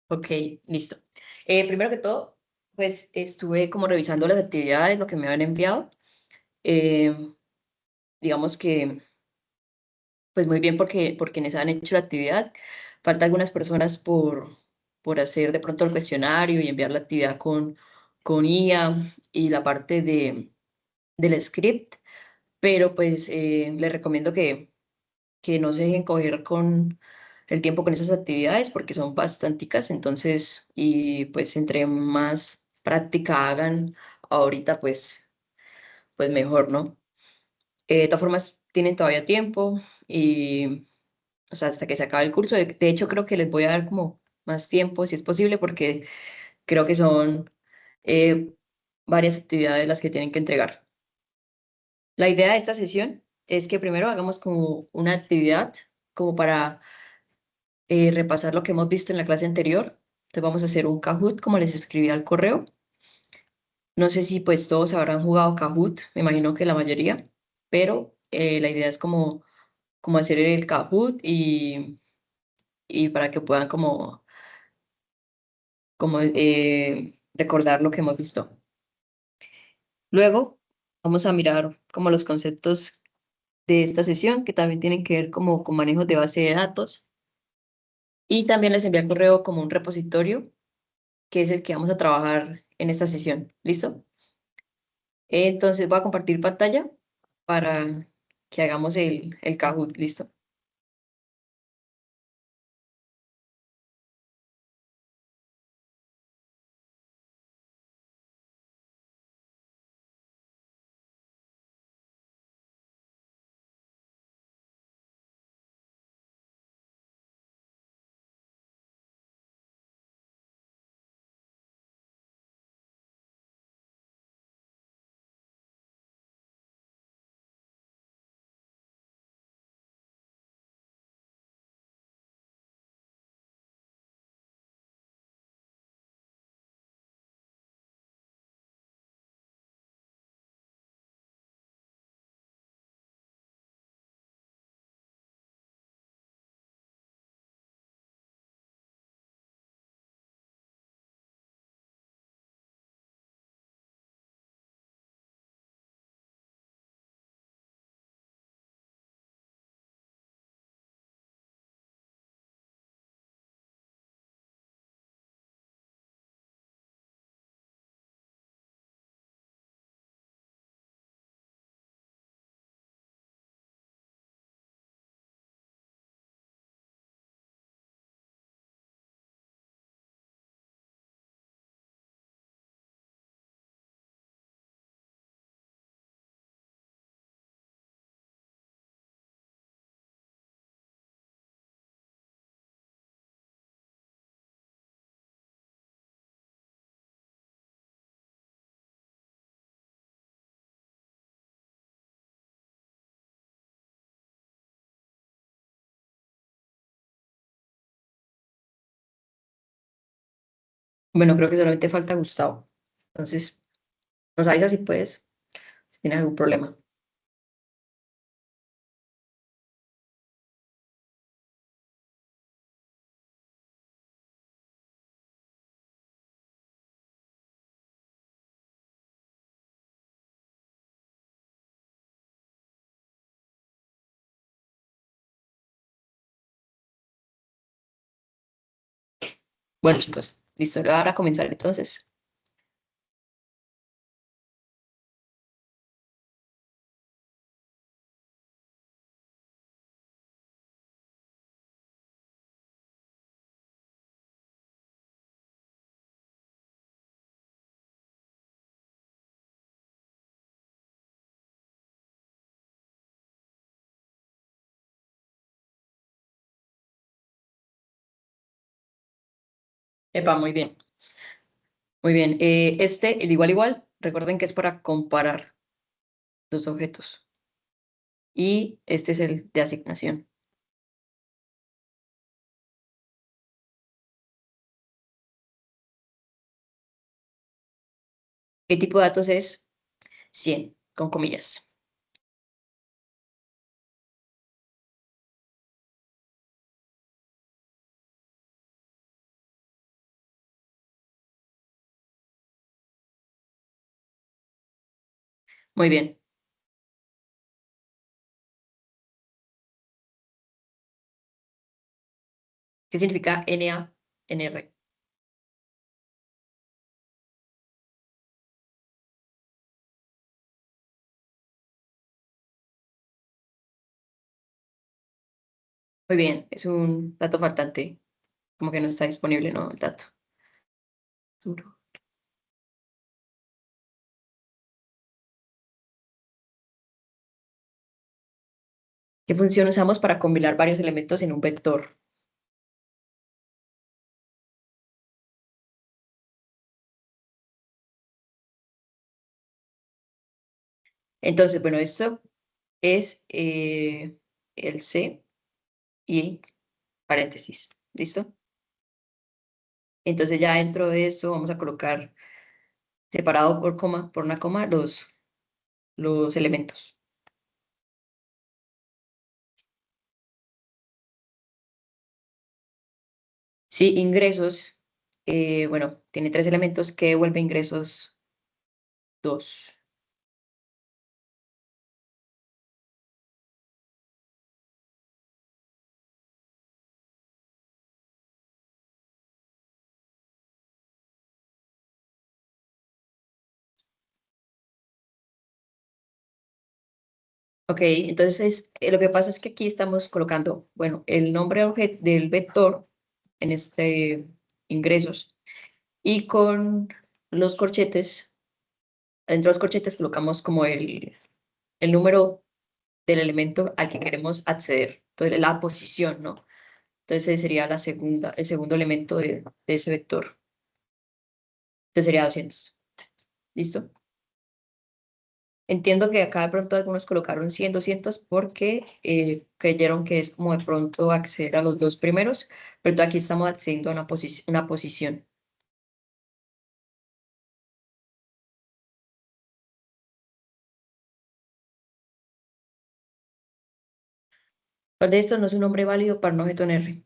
Ok, listo. Primero que todo, pues estuve como revisando las actividades, lo que me han enviado. Eh, digamos que, pues muy bien porque quienes han hecho la actividad. Falta algunas personas por hacer de pronto el cuestionario y enviar la actividad con IA y la parte del script, pero pues les recomiendo que no se dejen coger con el tiempo con esas actividades porque son bastanticas, entonces, y pues entre más práctica hagan ahorita, pues mejor, ¿no? De todas formas, tienen todavía tiempo y, o sea, hasta que se acabe el curso. De hecho, creo que les voy a dar como más tiempo, si es posible, porque creo que son eh, varias actividades las que tienen que entregar. La idea de esta sesión es que primero hagamos como una actividad como para repasar lo que hemos visto en la clase anterior. Entonces vamos a hacer un Kahoot, como les escribí al correo. No sé si pues todos habrán jugado Kahoot, me imagino que la mayoría, pero la idea es como hacer el Kahoot y para que puedan como recordar lo que hemos visto. Luego vamos a mirar como los conceptos de esta sesión, que también tienen que ver como con manejos de base de datos. Y también les envié al correo como un repositorio, que es el que vamos a trabajar en esta sesión. ¿Listo? Entonces voy a compartir pantalla para que hagamos el Kahoot. ¿Listo? Bueno, creo que solamente falta Gustavo. Entonces, nos avisas si puedes, si tienes algún problema. Bueno, chicos, listo. Ahora a comenzar entonces. Epa, muy bien. Muy bien. El igual, recuerden que es para comparar los objetos. Y este es el de asignación. ¿Qué tipo de datos es? 100 con comillas. Muy bien. ¿Qué significa NaNR? Muy bien, es un dato faltante, como que no está disponible, ¿no? El dato. Duro. ¿Qué función usamos para combinar varios elementos en un vector? Entonces, bueno, esto es el C y paréntesis. ¿Listo? Entonces ya dentro de esto vamos a colocar separado por coma, por una coma, los elementos. Sí, ingresos, bueno, tiene tres elementos que devuelve ingresos dos. Ok, entonces lo que pasa es que aquí estamos colocando, bueno, el nombre del vector en este ingresos y con los corchetes, dentro de los corchetes colocamos como el número del elemento al que queremos acceder, entonces la posición, ¿no? Entonces sería el segundo elemento de ese vector, entonces sería 200. ¿Listo? Entiendo que acá de pronto algunos colocaron 100, 200 porque creyeron que es como de pronto acceder a los dos primeros, pero aquí estamos accediendo a una posición. ¿Cuál de estos no es un nombre válido para un objeto en R?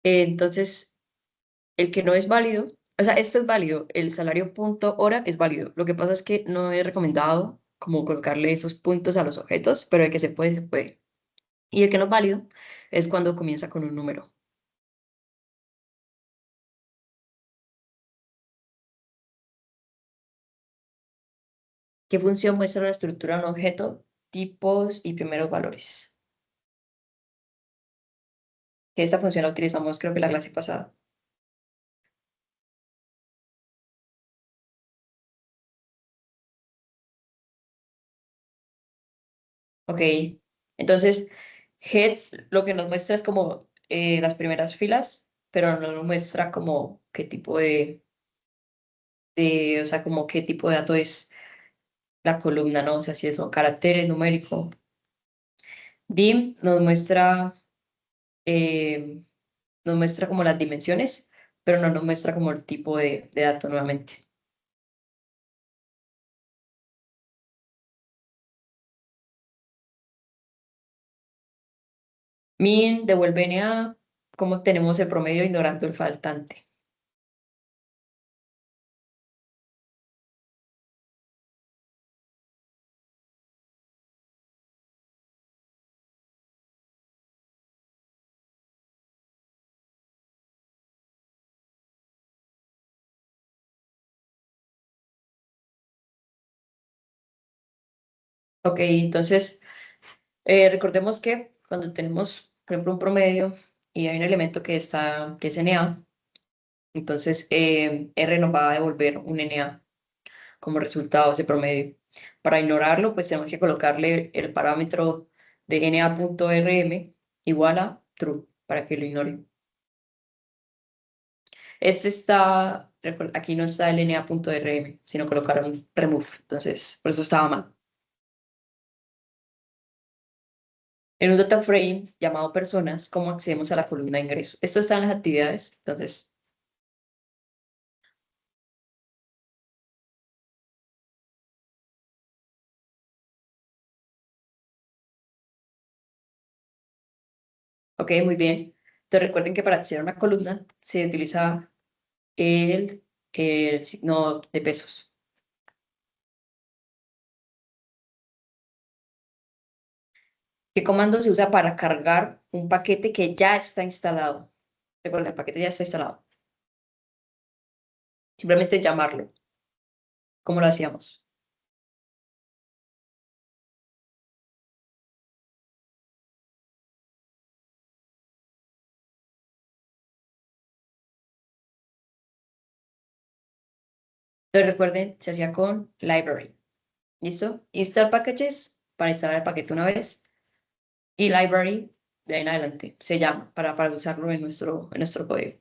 Entonces, el que no es válido, o sea, esto es válido, el salario punto hora es válido. Lo que pasa es que no he recomendado como colocarle esos puntos a los objetos, pero de que se puede, se puede. Y el que no es válido es cuando comienza con un número. ¿Qué función muestra la estructura de un objeto? Tipos y primeros valores. Que esta función la utilizamos creo que la clase pasada. Ok, entonces head lo que nos muestra es como las primeras filas, pero no nos muestra como qué tipo o sea, como qué tipo de dato es la columna, ¿no? O sea, si son caracteres, numérico. Dim eh, nos muestra como las dimensiones, pero no nos muestra como el tipo de dato nuevamente. Min devuelve NA, ¿cómo tenemos el promedio ignorando el faltante? Ok, entonces recordemos que cuando tenemos, por ejemplo, un promedio y hay un elemento que es NA, entonces R nos va a devolver un NA como resultado de ese promedio. Para ignorarlo, pues tenemos que colocarle el parámetro de NA.rm igual a true para que lo ignore. Aquí no está el NA.rm, sino colocaron remove, entonces por eso estaba mal. En un data frame llamado personas, ¿cómo accedemos a la columna de ingreso? Esto está en las actividades, entonces, ok, muy bien. Entonces recuerden que para acceder a una columna se utiliza el signo de pesos. ¿Qué comando se usa para cargar un paquete que ya está instalado? Recuerda, el paquete ya está instalado. Simplemente llamarlo. ¿Cómo lo hacíamos? Entonces recuerden, se hacía con library. ¿Listo? Install packages para instalar el paquete una vez y library de ahí en adelante se llama para usarlo en nuestro código.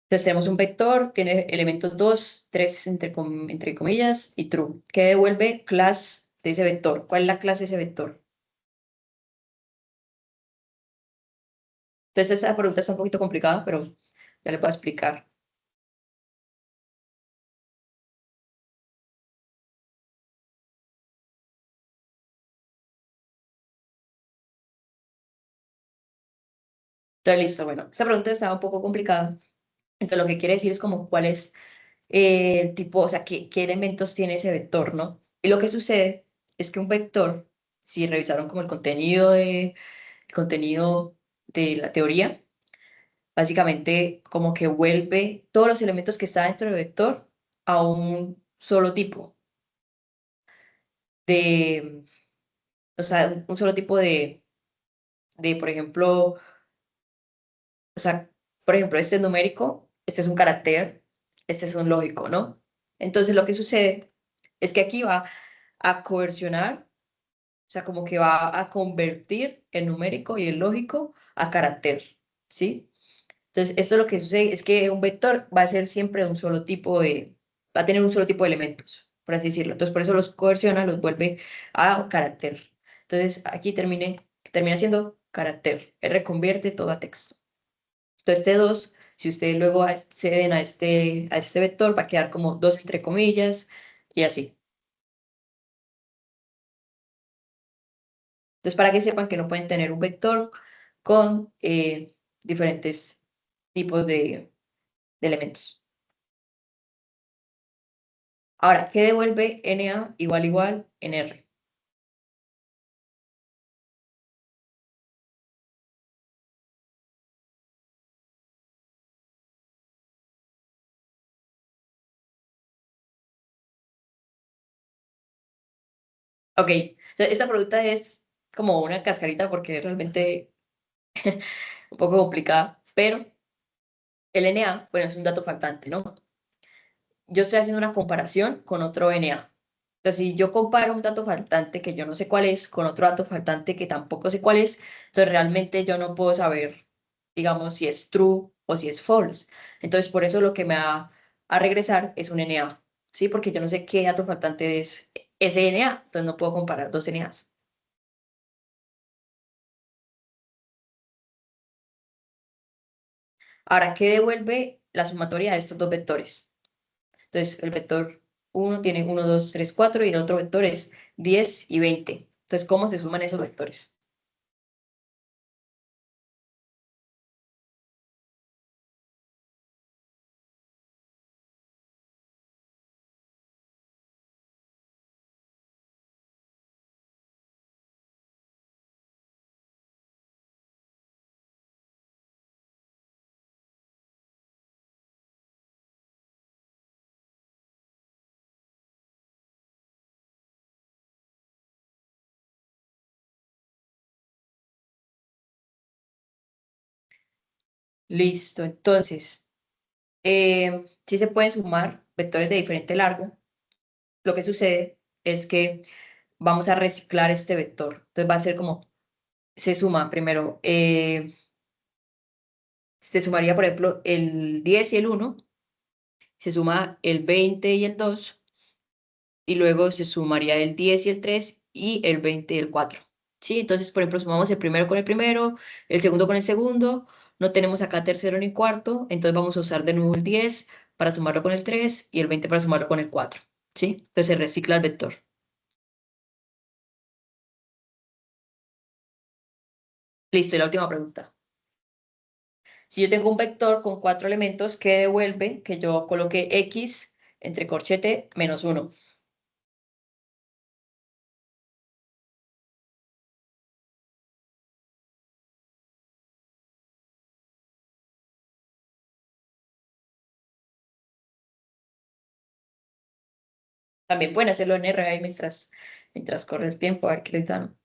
Entonces tenemos un vector, tiene elementos 2 3 entre comillas y true, que devuelve class de ese vector. ¿Cuál es la clase de ese vector? Entonces esa pregunta está un poquito complicada, pero ya le puedo explicar. Entonces listo, bueno, esta pregunta estaba un poco complicada. Entonces lo que quiere decir es como cuál es el tipo, o sea, qué elementos tiene ese vector, ¿no? Y lo que sucede es que un vector, si revisaron como el contenido de la teoría, básicamente como que vuelve todos los elementos que están dentro del vector a un solo tipo de, o sea, un solo tipo por ejemplo, o sea, por ejemplo, este es numérico, este es un carácter, este es un lógico, ¿no? Entonces lo que sucede es que aquí va a coercionar, o sea, como que va a convertir el numérico y el lógico a carácter, ¿sí? Entonces, esto lo que sucede es que un vector va a ser siempre un solo tipo va a tener un solo tipo de elementos, por así decirlo. Entonces, por eso los coerciona, los vuelve a carácter. Entonces, aquí termina siendo carácter. Él reconvierte todo a texto. Entonces, este 2 si ustedes luego acceden a este vector, va a quedar como 2 entre comillas y así. Entonces, para que sepan que no pueden tener un vector con diferentes tipos de elementos. Ahora, ¿qué devuelve NA igual en R? Ok, entonces, esta pregunta es como una cascarita porque es realmente un poco complicada, pero el NA, bueno, es un dato faltante, ¿no? Yo estoy haciendo una comparación con otro NA. Entonces, si yo comparo un dato faltante que yo no sé cuál es con otro dato faltante que tampoco sé cuál es, entonces realmente yo no puedo saber, digamos, si es true o si es false. Entonces, por eso lo que me va a regresar es un NA, ¿sí? Porque yo no sé qué dato faltante es ese NA, entonces no puedo comparar dos NAs. Ahora, ¿qué devuelve la sumatoria de estos dos vectores? Entonces, el vector uno tiene 1, 2, 3, 4 y el otro vector es 10 y 20. Entonces, ¿cómo se suman esos vectores? Listo, entonces, si se pueden sumar vectores de diferente largo. Lo que sucede es que vamos a reciclar este vector. Entonces va a ser como, se suma primero, se sumaría, por ejemplo, el 10 y el 1, se suma el 20 y el 2, y luego se sumaría el 10 y el 3 y el 20 y el 4. ¿Sí? Entonces, por ejemplo, sumamos el primero con el primero, el segundo con el segundo, no tenemos acá tercero ni cuarto, entonces vamos a usar de nuevo el 10 para sumarlo con el 3 y el 20 para sumarlo con el 4. ¿Sí? Entonces se recicla el vector. Listo, y la última pregunta. Si yo tengo un vector con 4 elementos, ¿qué devuelve que yo coloque x entre corchete menos 1? También pueden hacerlo en R ahí mientras corre el tiempo, a ver qué les dan.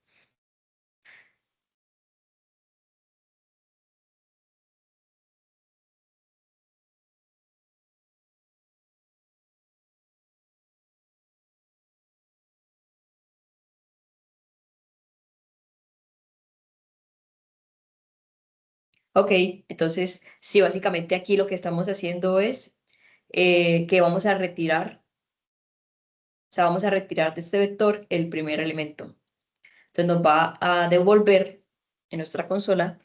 Ok, entonces, sí, básicamente aquí lo que estamos haciendo es que vamos a retirar, o sea, vamos a retirar de este vector el primer elemento. Entonces nos va a devolver en nuestra consola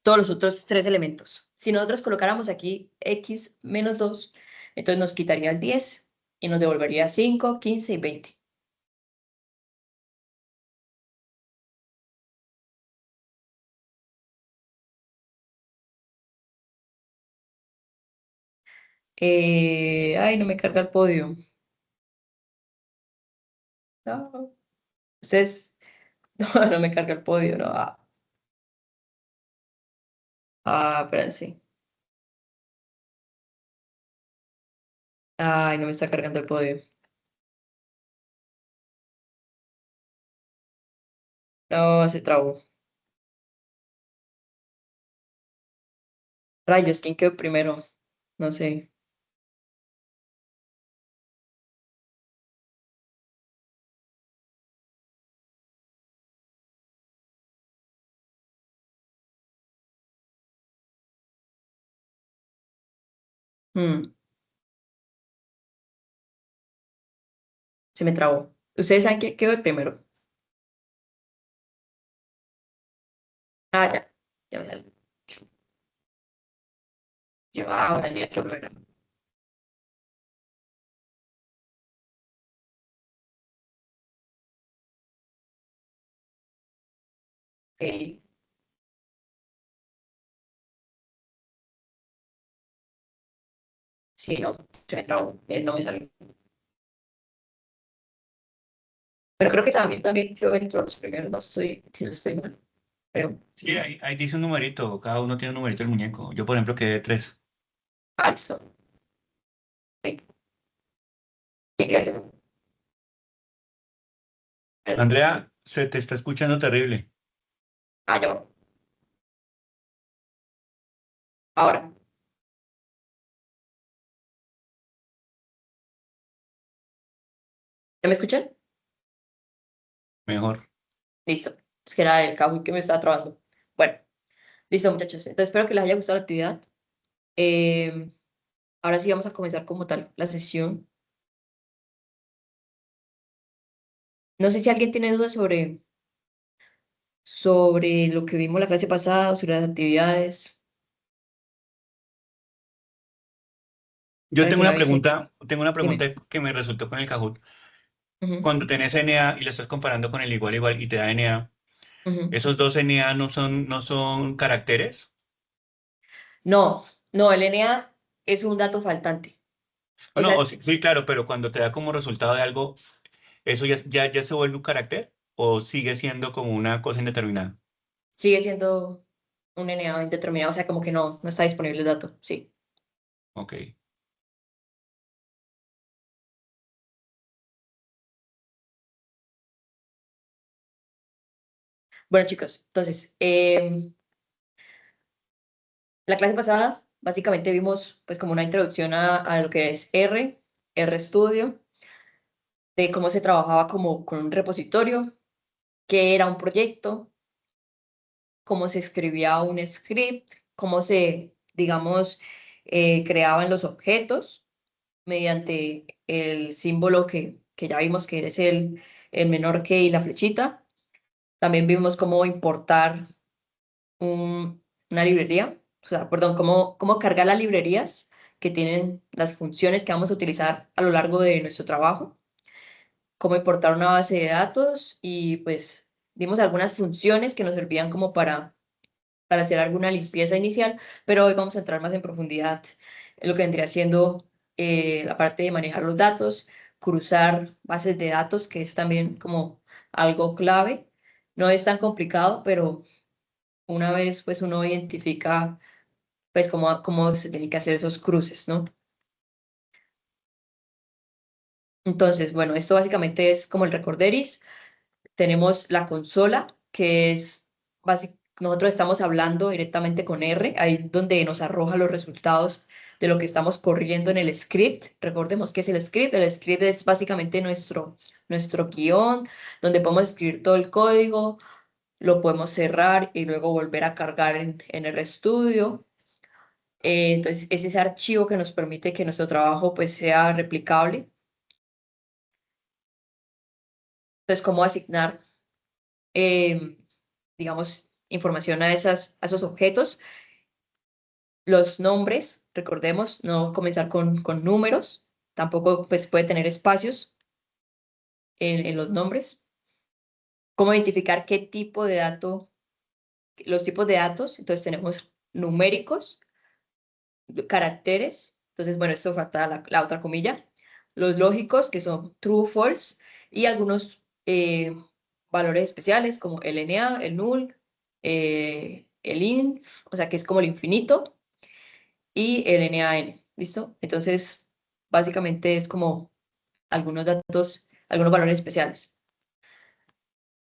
todos los otros 3 elementos. Si nosotros colocáramos aquí x menos 2, entonces nos quitaría el 10 y nos devolvería 5, 15 y 20. Ay, no me carga el podio. No, ustedes, no me carga el podio, no. Espérense. Ay, no me está cargando el podio. No, se trabó. Rayos, ¿quién quedó primero? No sé. Mm, se me trabó. ¿Ustedes saben quién quedó el primero? Ya. Ya me salió. Ahora ya quedó primero. Ok, sí, no, se me trabó. No me salió. Pero creo que también quedó dentro de los primeros. No estoy, si no estoy mal. Pero, Sí, sí. ahí dice un numerito, cada uno tiene un numerito del muñeco. Yo, por ejemplo, quedé 3. Listo. Ok. Ok. Andrea, se te está escuchando terrible. Ya. Ahora, ¿ya me escuchan? Mejor. Listo. Es que era el Kahoot que me estaba trabando. Bueno, listo, muchachos. Entonces espero que les haya gustado la actividad. Eh, Ahora sí vamos a comenzar como tal la sesión. No sé si alguien tiene dudas sobre lo que vimos la clase pasada, sobre las actividades. A ver, me avisen. Tengo una Dime. pregunta que me resultó con el Kahoot. Ujú, Cuando tenés NA y lo estás comparando con el igual igual y te da NA, ujú. ¿esos dos NA no son caracteres? No, no, el NA es un dato faltante. O O no, sea, sí, sí, claro, pero cuando te da como resultado de algo, ¿eso ya se vuelve un carácter o sigue siendo como una cosa indeterminada? sigue siendo un NA indeterminado. O sea, como que no está disponible el dato. Sí. Ok. Bueno, chicos, entonces, la clase pasada básicamente vimos pues como una introducción a lo que es RStudio, de cómo se trabajaba como con un repositorio, qué era un proyecto, cómo se escribía un script, cómo se, digamos, creaban los objetos mediante el símbolo que ya vimos que es el menor que y la flechita. También vimos cómo importar una librería, o sea, perdón, cómo cargar las librerías que tienen las funciones que vamos a utilizar a lo largo de nuestro trabajo, cómo importar una base de datos y pues vimos algunas funciones que nos servían como para hacer alguna limpieza inicial, pero hoy vamos a entrar más en profundidad en lo que vendría siendo la parte de manejar los datos, cruzar bases de datos, que es también como algo clave. No es tan complicado, pero una vez pues uno identifica pues cómo se tienen que hacer esos cruces, ¿no? Entonces, bueno, esto básicamente es como el recorderis. Tenemos la consola, que es nosotros estamos hablando directamente con R, ahí donde nos arroja los resultados de lo que estamos corriendo en el script. Recordemos que es el script. El script es básicamente nuestro guión, donde podemos escribir todo el código, lo podemos cerrar y luego volver a cargar en el RStudio. Entonces, es ese archivo que nos permite que nuestro trabajo pues sea replicable. Entonces, cómo asignar, digamos, información a esos objetos. Los nombres, recordemos, no comenzar con números, tampoco pues, puede tener espacios en los nombres. Cómo identificar qué tipo de dato, los tipos de datos. Entonces, tenemos numéricos, caracteres. Entonces, bueno, esto falta la otra comilla. Los lógicos, que son true, false, y algunos valores especiales como el NA, el null, el int, o sea, que es como el infinito, y el NaN, ¿listo? Entonces, básicamente es como algunos datos, algunos valores especiales.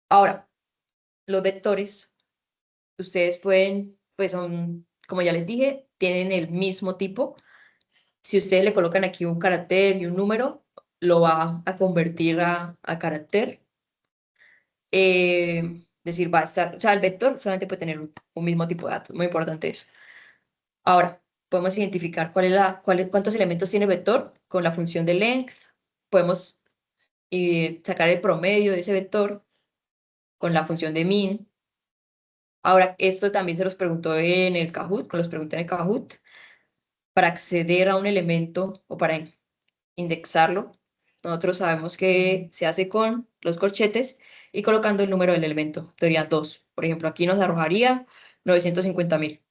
Ahora, los vectores, ustedes pueden, pues son, como ya les dije, tienen el mismo tipo. Si ustedes le colocan aquí un carácter y un número, lo va a convertir a carácter. Decir, va a estar, o sea, el vector solamente puede tener un mismo tipo de datos, muy importante eso. Ahora, podemos identificar cuántos elementos tiene el vector con la función de length. Podemos sacar el promedio de ese vector con la función de min. Ahora, esto también se los preguntó en el Kahoot, con los pregunté en el Kahoot, para acceder a un elemento o para indexarlo. Nosotros sabemos que se hace con los corchetes y colocando el número del elemento. Sería 2. Por ejemplo, aquí nos arrojaría 950.000.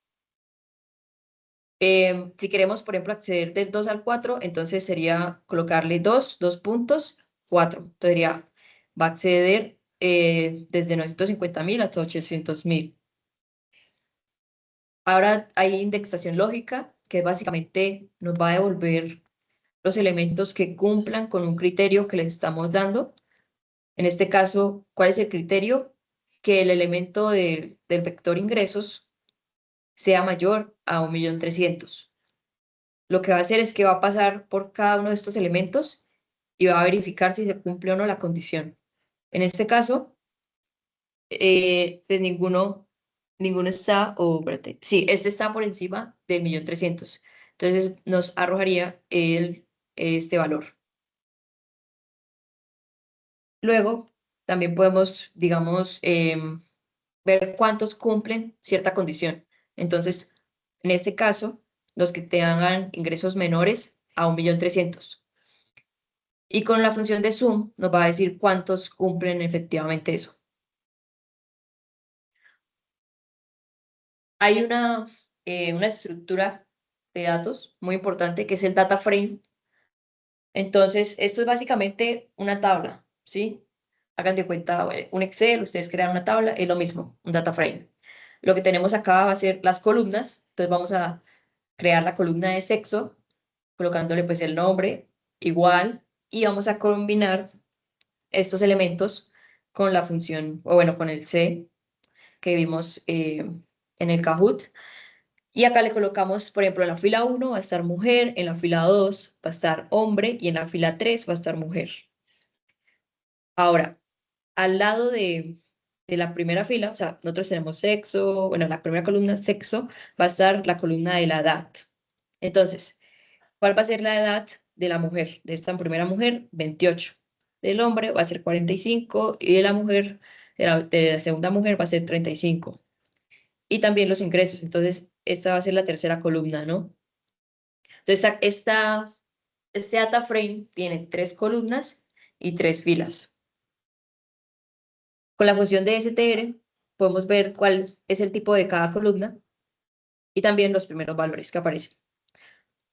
Si queremos, por ejemplo, acceder del 2 al 4, entonces sería colocarle 2 puntos, 4. Entonces sería, va a acceder desde 950.000 hasta 800.000. Ahora hay indexación lógica, que básicamente nos va a devolver los elementos que cumplan con un criterio que les estamos dando. En este caso, ¿cuál es el criterio? Que el elemento del vector ingresos sea mayor a 1.300.000. Lo que va a hacer es que va a pasar por cada uno de estos elementos y va a verificar si se cumple o no la condición. En este caso, pues ninguno está, o espérate, sí, este está por encima del 1.300.000. Entonces nos arrojaría este valor. Luego, también podemos, digamos, ver cuántos cumplen cierta condición. Entonces, en este caso, los que tengan ingresos menores a 1.300.000. Y con la función de sum nos va a decir cuántos cumplen efectivamente eso. Hay una estructura de datos muy importante que es el data frame. Entonces, esto es básicamente una tabla, ¿sí? Hagan de cuenta un Excel, ustedes crean una tabla, es lo mismo, un data frame. Lo que tenemos acá va a ser las columnas. Entonces, vamos a crear la columna de sexo, colocándole pues el nombre igual, y vamos a combinar estos elementos con la función, o bueno, con el C que vimos en el Kahoot. Y acá le colocamos, por ejemplo, en la fila 1 va a estar mujer, en la fila 2 va a estar hombre y en la fila 3 va a estar mujer. Ahora, al lado de la primera fila, o sea, nosotros tenemos sexo, bueno, la primera columna, sexo, va a estar la columna de la edad. Entonces, ¿cuál va a ser la edad de la mujer? De esta primera mujer, 28. del hombre va a ser 45 y de la mujer, de la segunda mujer va a ser 35. Y también los ingresos. Entonces, esta va a ser la tercera columna, ¿no? Entonces, este data frame tiene 3 columnas y 3 filas. Con la función de str podemos ver cuál es el tipo de cada columna y también los primeros valores que aparecen.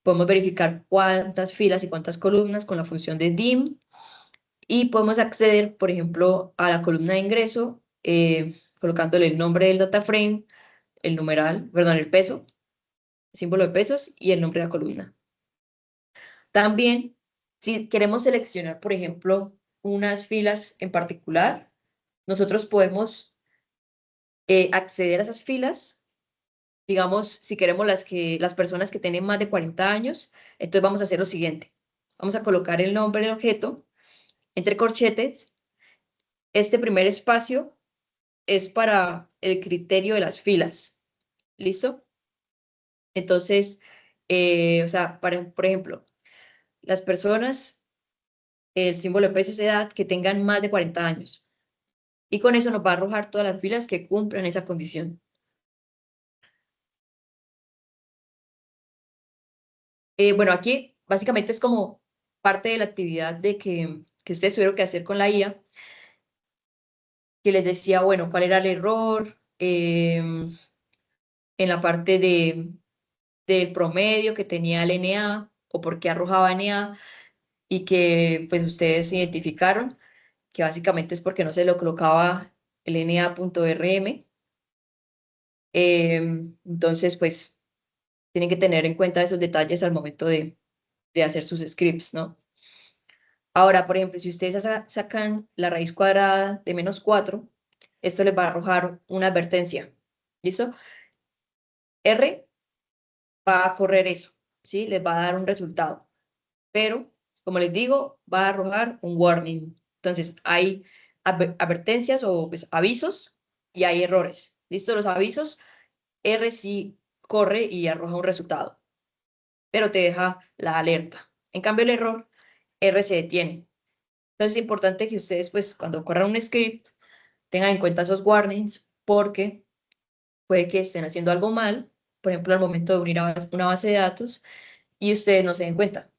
Podemos verificar cuántas filas y cuántas columnas con la función de dim y podemos acceder, por ejemplo, a la columna de ingreso colocándole el nombre del data frame, el numeral, perdón, el peso, el símbolo de pesos y el nombre de la columna. También, si queremos seleccionar, por ejemplo, unas filas en particular, nosotros podemos acceder a esas filas. Digamos, si queremos las personas que tienen más de 40 años, entonces vamos a hacer lo siguiente. Vamos a colocar el nombre del objeto entre corchetes. Este primer espacio es para el criterio de las filas. ¿Listo? Entonces, o sea, por ejemplo, las personas, el símbolo de peso es edad, que tengan más de 40 años. Y con eso nos va a arrojar todas las filas que cumplan esa condición. Bueno, aquí básicamente es como parte de la actividad que ustedes tuvieron que hacer con la IA, que les decía, bueno, cuál era el error en la parte del promedio que tenía el NA o por qué arrojaba NA y que pues ustedes identificaron que básicamente es porque no se lo colocaba el NA.rm. Entonces, pues tienen que tener en cuenta esos detalles al momento de hacer sus scripts, ¿no? Ahora, por ejemplo, si ustedes sacan la raíz cuadrada de -4, esto les va a arrojar una advertencia. ¿Listo? R va a correr eso, ¿sí? Les va a dar un resultado. Pero, como les digo, va a arrojar un warning. Entonces, hay advertencias o pues, avisos y hay errores. ¿Listo? Los avisos, R sí corre y arroja un resultado, pero te deja la alerta. En cambio, el error, R se detiene. Entonces es importante que ustedes, pues, cuando corran un script, tengan en cuenta esos warnings porque puede que estén haciendo algo mal, por ejemplo, al momento de unir a una base de datos y ustedes no se den cuenta.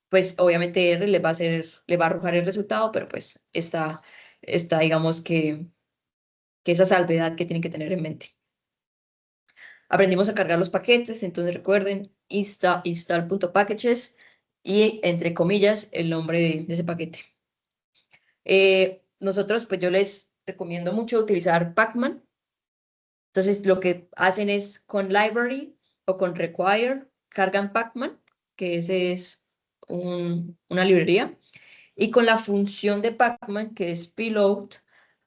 Pues obviamente R le va a arrojar el resultado, pero pues está digamos que esa salvedad que tienen que tener en mente. Aprendimos a cargar los paquetes, entonces recuerden install.packages y entre comillas el nombre de ese paquete. Nosotros, pues yo les recomiendo mucho utilizar Pacman. Entonces, lo que hacen es con library o con require, cargan Pacman, que ese es una librería, y con la función de Pacman, que es payload,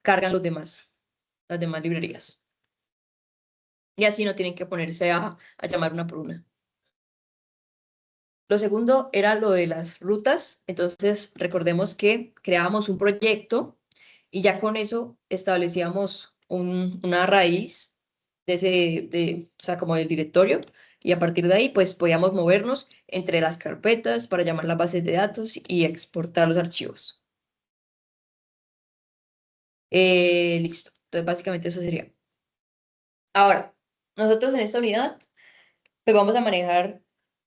cargan las demás librerías. Y así no tienen que ponerse a llamar una por una. Lo segundo era lo de las rutas. Entonces, recordemos que creábamos un proyecto y ya con eso establecíamos una raíz o sea, como del directorio. Y a partir de ahí, pues podíamos movernos entre las carpetas para llamar las bases de datos y exportar los archivos. Listo. Entonces, básicamente eso sería. Ahora, nosotros en esta unidad, pues vamos a manejar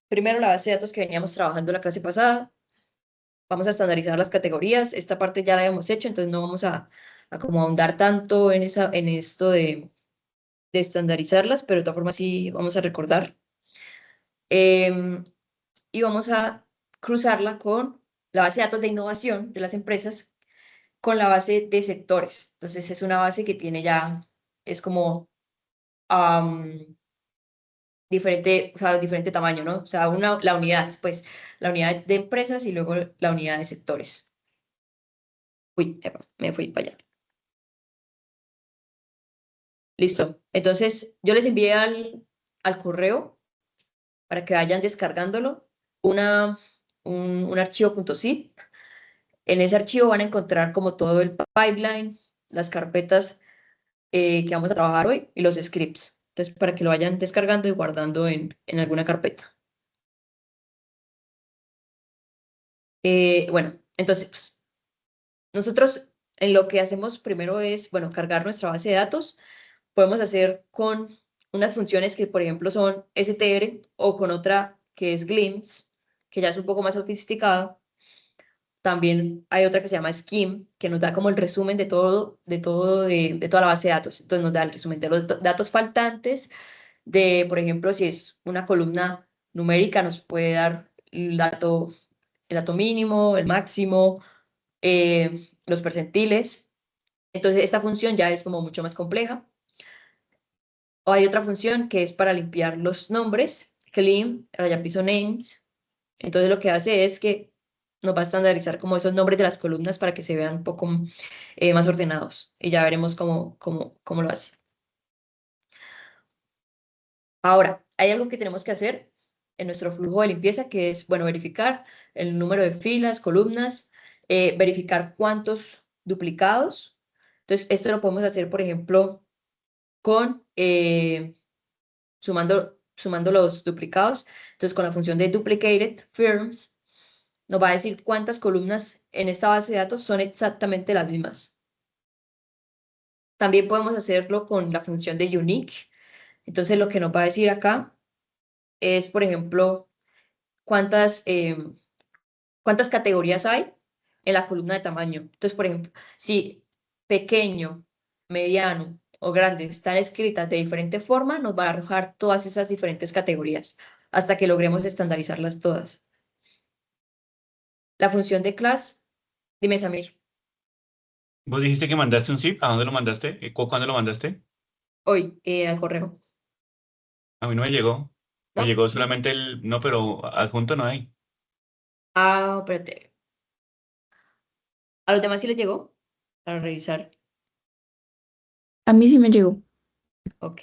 primero la base de datos que veníamos trabajando la clase pasada. Vamos a estandarizar las categorías. Esta parte ya la hemos hecho, entonces no vamos a como ahondar tanto en esto de estandarizarlas, pero de todas formas sí vamos a recordar. Y vamos a cruzarla con la base de datos de innovación de las empresas con la base de sectores. Entonces es una base que tiene ya, es como diferente, o sea, diferente tamaño, ¿no? O sea, la unidad, pues, la unidad de empresas y luego la unidad de sectores. Uy, epa, me fui para allá. Listo. Entonces, yo les envié al correo para que vayan descargándolo un archivo .zip. En ese archivo van a encontrar como todo el pipeline, las carpetas que vamos a trabajar hoy y los scripts. Entonces, para que lo vayan descargando y guardando en alguna carpeta. Bueno, entonces, pues, nosotros en lo que hacemos primero es, bueno, cargar nuestra base de datos. Podemos hacer con unas funciones que, por ejemplo, son str o con otra que es glimpse, que ya es un poco más sofisticada. También hay otra que se llama Skim, que nos da como el resumen de toda la base de datos. Entonces nos da el resumen de los datos faltantes, de, por ejemplo, si es una columna numérica, nos puede dar el dato mínimo, el máximo, los percentiles. Entonces esta función ya es como mucho más compleja. O hay otra función que es para limpiar los nombres, clean, raya piso names. Entonces lo que hace es que nos va a estandarizar como esos nombres de las columnas para que se vean un poco más ordenados. Y ya veremos cómo lo hace. Ahora, hay algo que tenemos que hacer en nuestro flujo de limpieza, que es, bueno, verificar el número de filas, columnas, verificar cuántos duplicados. Entonces, esto lo podemos hacer, por ejemplo, con sumando los duplicados. Entonces, con la función de duplicated firms, nos va a decir cuántas columnas en esta base de datos son exactamente las mismas. También podemos hacerlo con la función de unique. Entonces, lo que nos va a decir acá es, por ejemplo, cuántas categorías hay en la columna de tamaño. Entonces, por ejemplo, si pequeño, mediano o grande están escritas de diferente forma, nos va a arrojar todas esas diferentes categorías hasta que logremos estandarizarlas todas. La función de class, dime, Samir, Vos dijiste que mandaste un zip. ¿A dónde lo mandaste? ¿Cuándo lo mandaste? hoy al correo, A mí no me llegó. Me ¿no? llegó solamente el... No, pero adjunto no hay. Ah, espérate. ¿A los demás sí les llegó? Para revisar. A mí sí me llegó. Ok.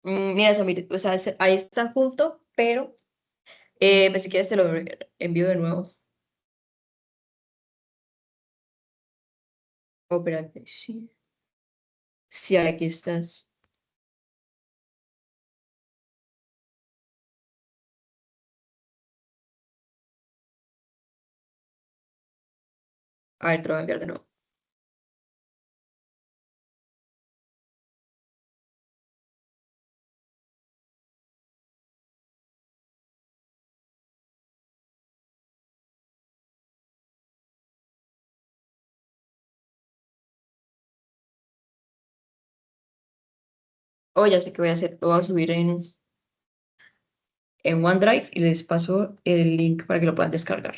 Mira, Samir, o sea, ahí está junto, pero pues si quieres te lo envío de nuevo. Oh, espérate, sí. Sí, aquí estás. A ver, te lo voy a enviar de nuevo. Oh, ya sé qué voy a hacer. Lo voy a subir en OneDrive y les paso el link para que lo puedan descargar.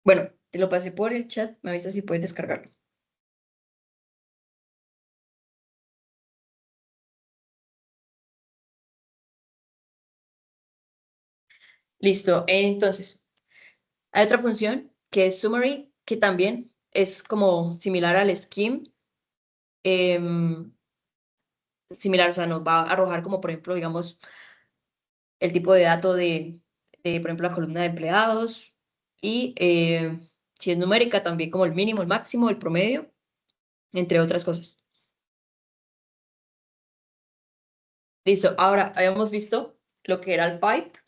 Bueno, te lo pasé por el chat. Me avisas si puedes descargarlo. Listo. Entonces, hay otra función que es summary, que también es como similar al scheme. em, Similar, o sea, nos va a arrojar como, por ejemplo, digamos, el tipo de dato por ejemplo, la columna de empleados y si es numérica, también como el mínimo, el máximo, el promedio, entre otras cosas. Listo, ahora habíamos visto lo que era el pipe,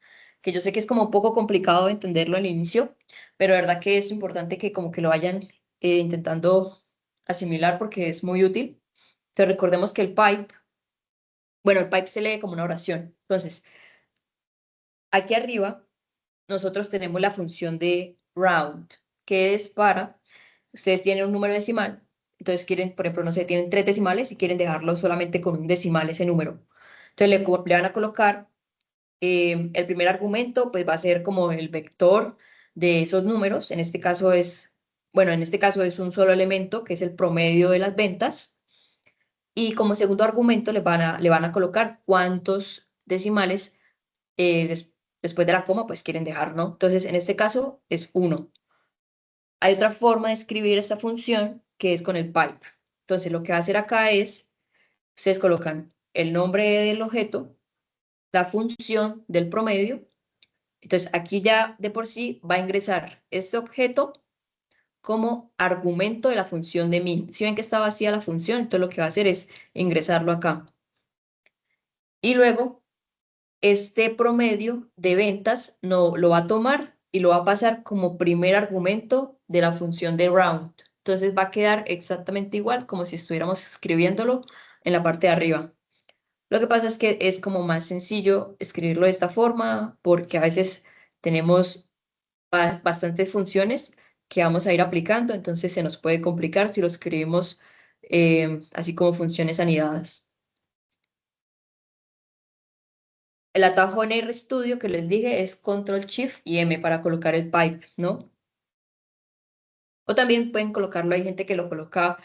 que yo sé que es como un poco complicado de entenderlo al inicio, pero de verdad que es importante que como que lo vayan intentando asimilar porque es muy útil. Entonces recordemos que el pipe, bueno, el pipe se lee como una oración. Entonces, aquí arriba nosotros tenemos la función de round, que es para, ustedes tienen un número decimal, Entonces quieren, por ejemplo, no sé, tienen 3 decimales y quieren dejarlo solamente con un decimal ese número. Entonces le van a colocar el primer argumento, pues va a ser como el vector de esos números. En este caso es, bueno, en este caso es un solo elemento, que es el promedio de las ventas. Y como segundo argumento le van a colocar cuántos decimales después de la coma, pues quieren dejar, ¿no? Entonces, en este caso es 1. Hay otra forma de escribir esta función que es con el pipe. Entonces, lo que va a hacer acá es, ustedes colocan el nombre del objeto, la función del promedio. Entonces, aquí ya de por sí va a ingresar este objeto como argumento de la función de min. Si ven que está vacía la función, entonces lo que va a hacer es ingresarlo acá. Y luego, este promedio de ventas no, lo va a tomar y lo va a pasar como primer argumento de la función de round. Entonces va a quedar exactamente igual como si estuviéramos escribiéndolo en la parte de arriba. Lo que pasa es que es como más sencillo escribirlo de esta forma porque a veces tenemos bastantes funciones que vamos a ir aplicando, entonces se nos puede complicar si lo escribimos así como funciones anidadas. El atajo en RStudio que les dije es Control Shift y M para colocar el pipe, ¿no? O también pueden colocarlo, hay gente que lo coloca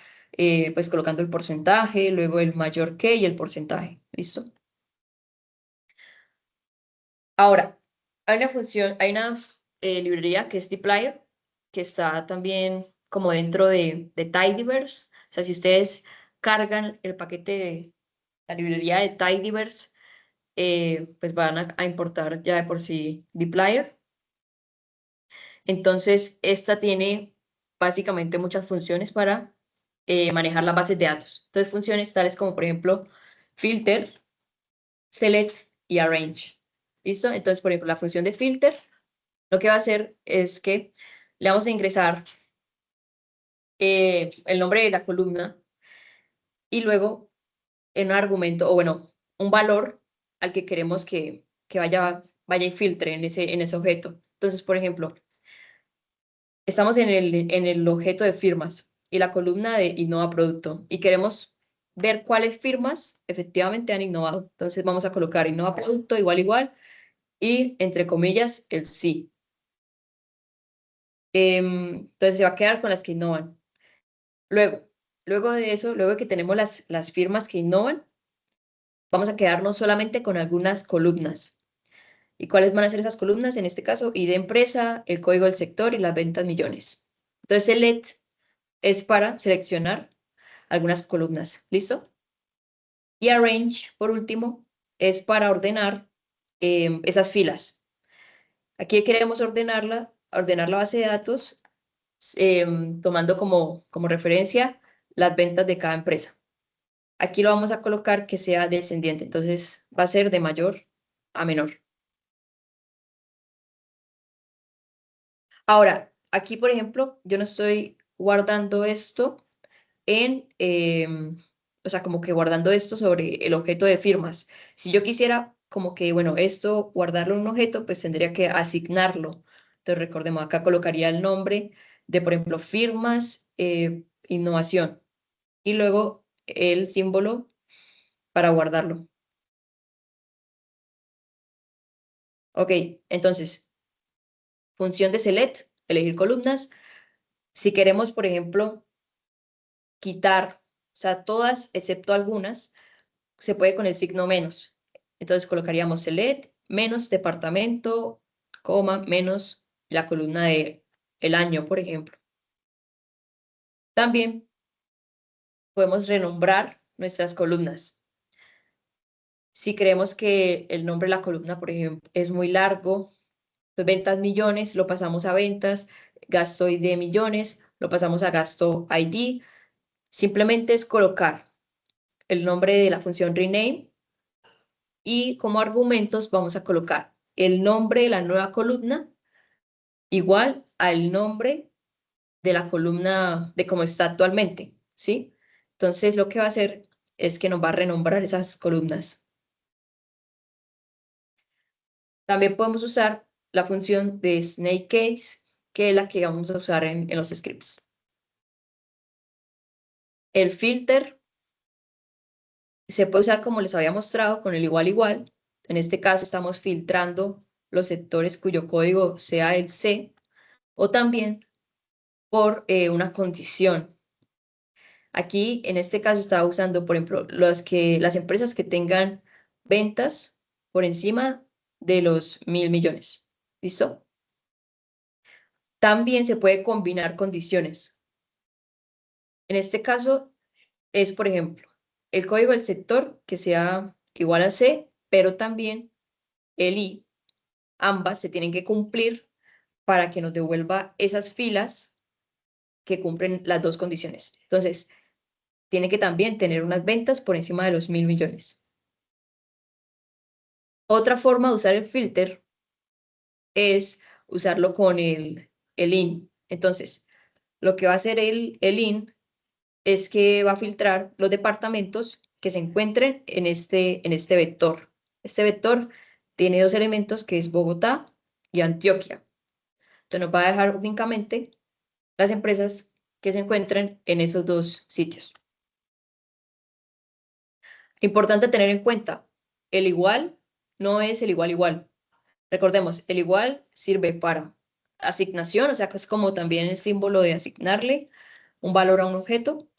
pues colocando el porcentaje, luego el mayor que y el porcentaje, ¿listo? Ahora, hay una función, hay una librería que es dplyr, que está también como dentro de Tidyverse. O sea, si ustedes cargan el paquete de la librería de Tidyverse, pues van a importar ya de por sí dplyr. Entonces, esta tiene básicamente muchas funciones para manejar las bases de datos. Entonces, funciones tales como, por ejemplo, filter, select y arrange. ¿Listo? Entonces, por ejemplo, la función de filter lo que va a hacer es que le vamos a ingresar el nombre de la columna y luego en un argumento, o bueno, un valor al que queremos que vaya y filtre en ese objeto. Entonces, por ejemplo, estamos en el objeto de firmas y la columna de innova producto y queremos ver cuáles firmas efectivamente han innovado. Entonces vamos a colocar innova producto igual y entre comillas el sí. Entonces se va a quedar con las que innovan. Luego de eso, luego de que tenemos las firmas que innovan, vamos a quedarnos solamente con algunas columnas. ¿Y cuáles van a ser esas columnas? En este caso, ID empresa, el código del sector y las ventas millones. Entonces, select es para seleccionar algunas columnas. ¿Listo? Y arrange, por último, es para ordenar esas filas. Aquí queremos ordenar la base de datos tomando como referencia las ventas de cada empresa. Aquí lo vamos a colocar que sea descendiente, entonces va a ser de mayor a menor. Ahora, aquí, por ejemplo, yo no estoy guardando esto o sea, como que guardando esto sobre el objeto de firmas. Si yo quisiera como que, bueno, esto guardarlo en un objeto, pues tendría que asignarlo. Entonces, recordemos, acá colocaría el nombre de, por ejemplo, firmas, innovación, y luego el símbolo para guardarlo. Ok, entonces, función de select, elegir columnas. Si queremos, por ejemplo, quitar, o sea, todas excepto algunas, se puede con el signo menos. Entonces colocaríamos select menos departamento, coma, menos la columna de el año, por ejemplo. También podemos renombrar nuestras columnas. Si creemos que el nombre de la columna, por ejemplo, es muy largo, pues ventas millones, lo pasamos a ventas, gasto ID millones, lo pasamos a gasto ID. Simplemente es colocar el nombre de la función rename y como argumentos vamos a colocar el nombre de la nueva columna igual al nombre de la columna de cómo está actualmente, ¿sí? Entonces lo que va a hacer es que nos va a renombrar esas columnas. También podemos usar la función de snake case, que es la que vamos a usar en los scripts. El filter se puede usar como les había mostrado con el igual igual. En este caso estamos filtrando los sectores cuyo código sea el C, o también por una condición. Aquí, en este caso, estaba usando, por ejemplo, las empresas que tengan ventas por encima de los 1.000 millones. ¿Listo? También se puede combinar condiciones. En este caso es, por ejemplo, el código del sector que sea igual a C, pero también el I. Ambas se tienen que cumplir para que nos devuelva esas filas que cumplen las dos condiciones. Entonces, tiene que también tener unas ventas por encima de los 1.000 millones. Otra forma de usar el filter es usarlo con el IN. Entonces, lo que va a hacer el IN es que va a filtrar los departamentos que se encuentren en este vector. Este vector tiene dos elementos que es Bogotá y Antioquia. Entonces nos va a dejar únicamente las empresas que se encuentren en esos dos sitios. Importante tener en cuenta, el igual no es el igual igual. Recordemos, el igual sirve para asignación, o sea que es como también el símbolo de asignarle un valor a un objeto,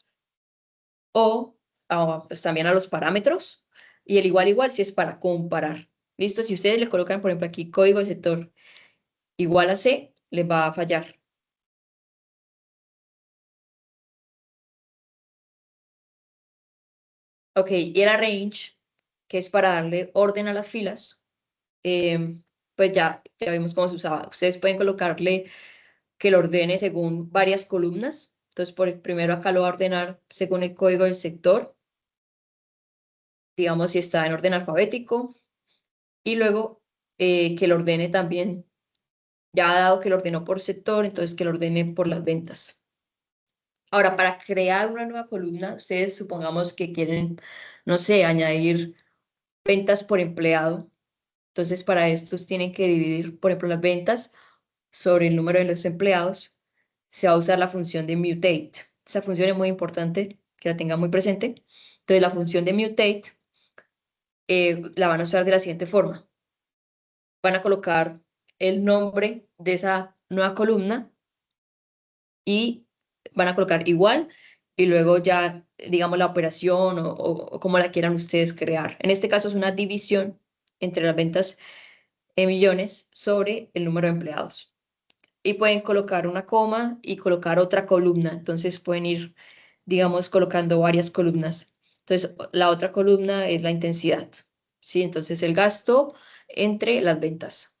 o pues también a los parámetros, y el igual igual si es para comparar. ¿Listo? Si ustedes le colocan, por ejemplo, aquí código de sector igual a C, les va a fallar. Ok, y el arrange, que es para darle orden a las filas, pues ya vimos cómo se usaba. Ustedes pueden colocarle que lo ordene según varias columnas. Entonces, primero acá lo va a ordenar según el código del sector, digamos si está en orden alfabético, y luego que lo ordene también, ya dado que lo ordenó por sector, entonces que lo ordene por las ventas. Ahora, para crear una nueva columna, ustedes supongamos que quieren, no sé, añadir ventas por empleado. Entonces, para estos tienen que dividir, por ejemplo, las ventas sobre el número de los empleados. Se va a usar la función de mutate. Esa función es muy importante que la tengan muy presente. Entonces, la función de mutate la van a usar de la siguiente forma. Van a colocar el nombre de esa nueva columna y van a colocar igual y luego ya, digamos, la operación o como la quieran ustedes crear. En este caso es una división entre las ventas en millones sobre el número de empleados. Y pueden colocar una coma y colocar otra columna. Entonces pueden ir, digamos, colocando varias columnas. Entonces, la otra columna es la intensidad. ¿Sí? Entonces, el gasto entre las ventas.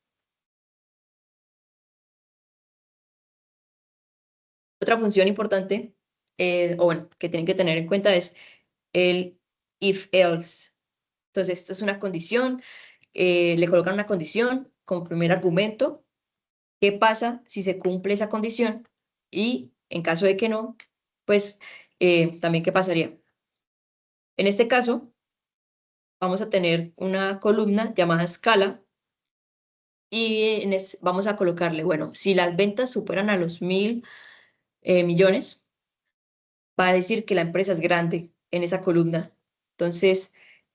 Otra función importante, o bueno, que tienen que tener en cuenta es el if-else. Entonces, esta es una condición, le colocan una condición como primer argumento. ¿Qué pasa si se cumple esa condición? Y en caso de que no, pues también qué pasaría. En este caso, vamos a tener una columna llamada escala y vamos a colocarle, bueno, si las ventas superan a los 1.000 millones, va a decir que la empresa es grande en esa columna. Entonces,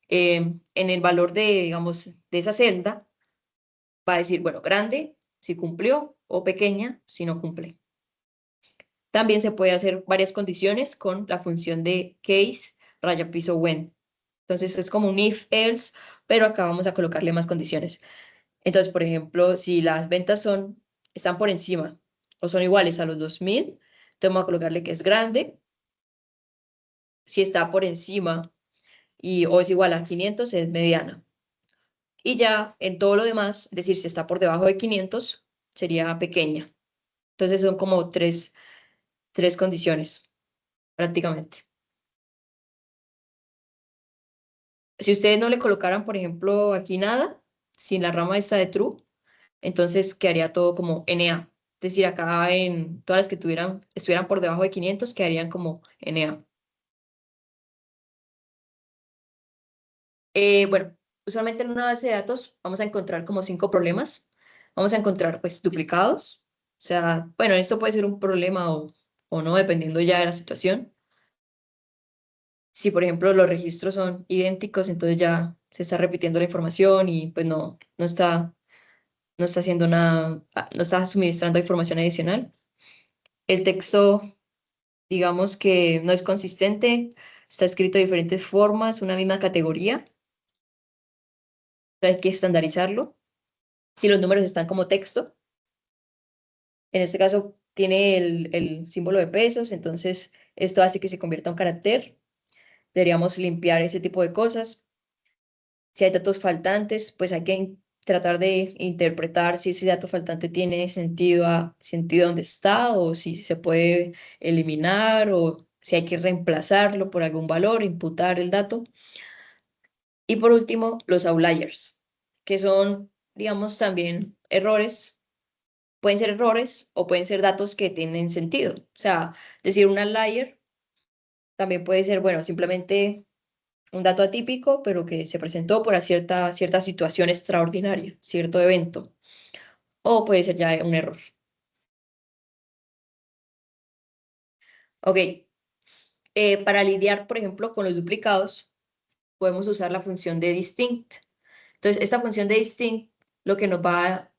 en el valor de, digamos, de esa celda, va a decir, bueno, grande si cumplió o pequeña si no cumple. También se puede hacer varias condiciones con la función de case raya piso when. Entonces es como un if else, pero acá vamos a colocarle más condiciones. Entonces, por ejemplo, si las ventas están por encima o son iguales a los 2.000, entonces vamos a colocarle que es grande. Si está por encima o es igual a 500, es mediana. Y ya en todo lo demás, es decir, si está por debajo de 500, sería pequeña. Entonces son como tres condiciones prácticamente. Si ustedes no le colocaran, por ejemplo, aquí nada, sin la rama esta de true, entonces quedaría todo como NA. Es decir, acá en todas las que estuvieran por debajo de 500, quedarían como NA. Bueno, usualmente en una base de datos vamos a encontrar como 5 problemas. Vamos a encontrar pues duplicados. O sea, bueno, esto puede ser un problema o no, dependiendo ya de la situación. si por ejemplo los registros son idénticos, entonces ya se está repitiendo la información y pues no está haciendo nada, no está suministrando información adicional. El texto, digamos que no es consistente, está escrito de diferentes formas, una misma categoría, hay que estandarizarlo. Si los números están como texto, en este caso tiene el símbolo de pesos, entonces esto hace que se convierta en un carácter. Deberíamos limpiar ese tipo de cosas. Si hay datos faltantes, pues hay que tratar de interpretar si ese dato faltante tiene sentido donde está, o si se puede eliminar, o si hay que reemplazarlo por algún valor, imputar el dato. Y por último, los outliers, que son, digamos, también errores. Pueden ser errores o pueden ser datos que tienen sentido. O sea, decir un outlier también puede ser, bueno, simplemente un dato atípico, pero que se presentó por cierta situación extraordinaria, cierto evento, o puede ser ya un error. Ok, para lidiar, por ejemplo, con los duplicados, podemos usar la función de distinct. Entonces, esta función de distinct lo que va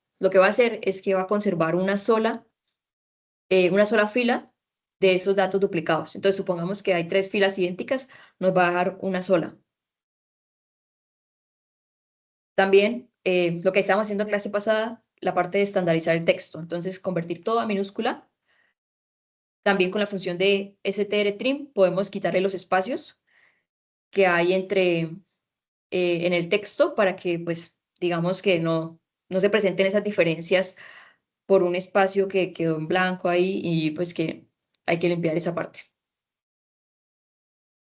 a hacer es que va a conservar una sola fila de esos datos duplicados. Entonces, supongamos que hay 3 filas idénticas, nos va a dejar una sola. También lo que estábamos haciendo en clase pasada, la parte de estandarizar el texto. Entonces, convertir todo a minúscula. También con la función de strtrim podemos quitarle los espacios que hay en el texto para que, pues, digamos que no se presenten esas diferencias por un espacio que quedó en blanco ahí y pues que hay que limpiar esa parte.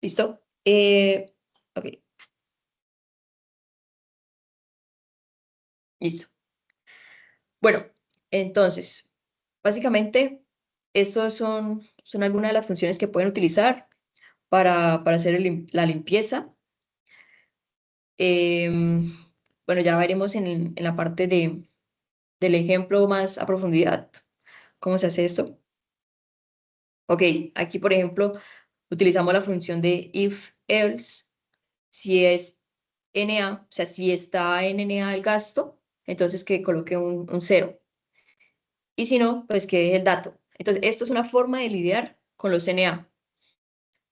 ¿Listo? Ok, listo. Bueno, entonces, básicamente, estos son algunas de las funciones que pueden utilizar para hacer la limpieza. Em, bueno, ya veremos en la parte del ejemplo más a profundidad cómo se hace esto. Ok, aquí por ejemplo utilizamos la función de if-else. Si es NA, o sea, si está en NA el gasto, entonces que coloque un 0. Y si no, pues que deje el dato. Entonces, esto es una forma de lidiar con los NA.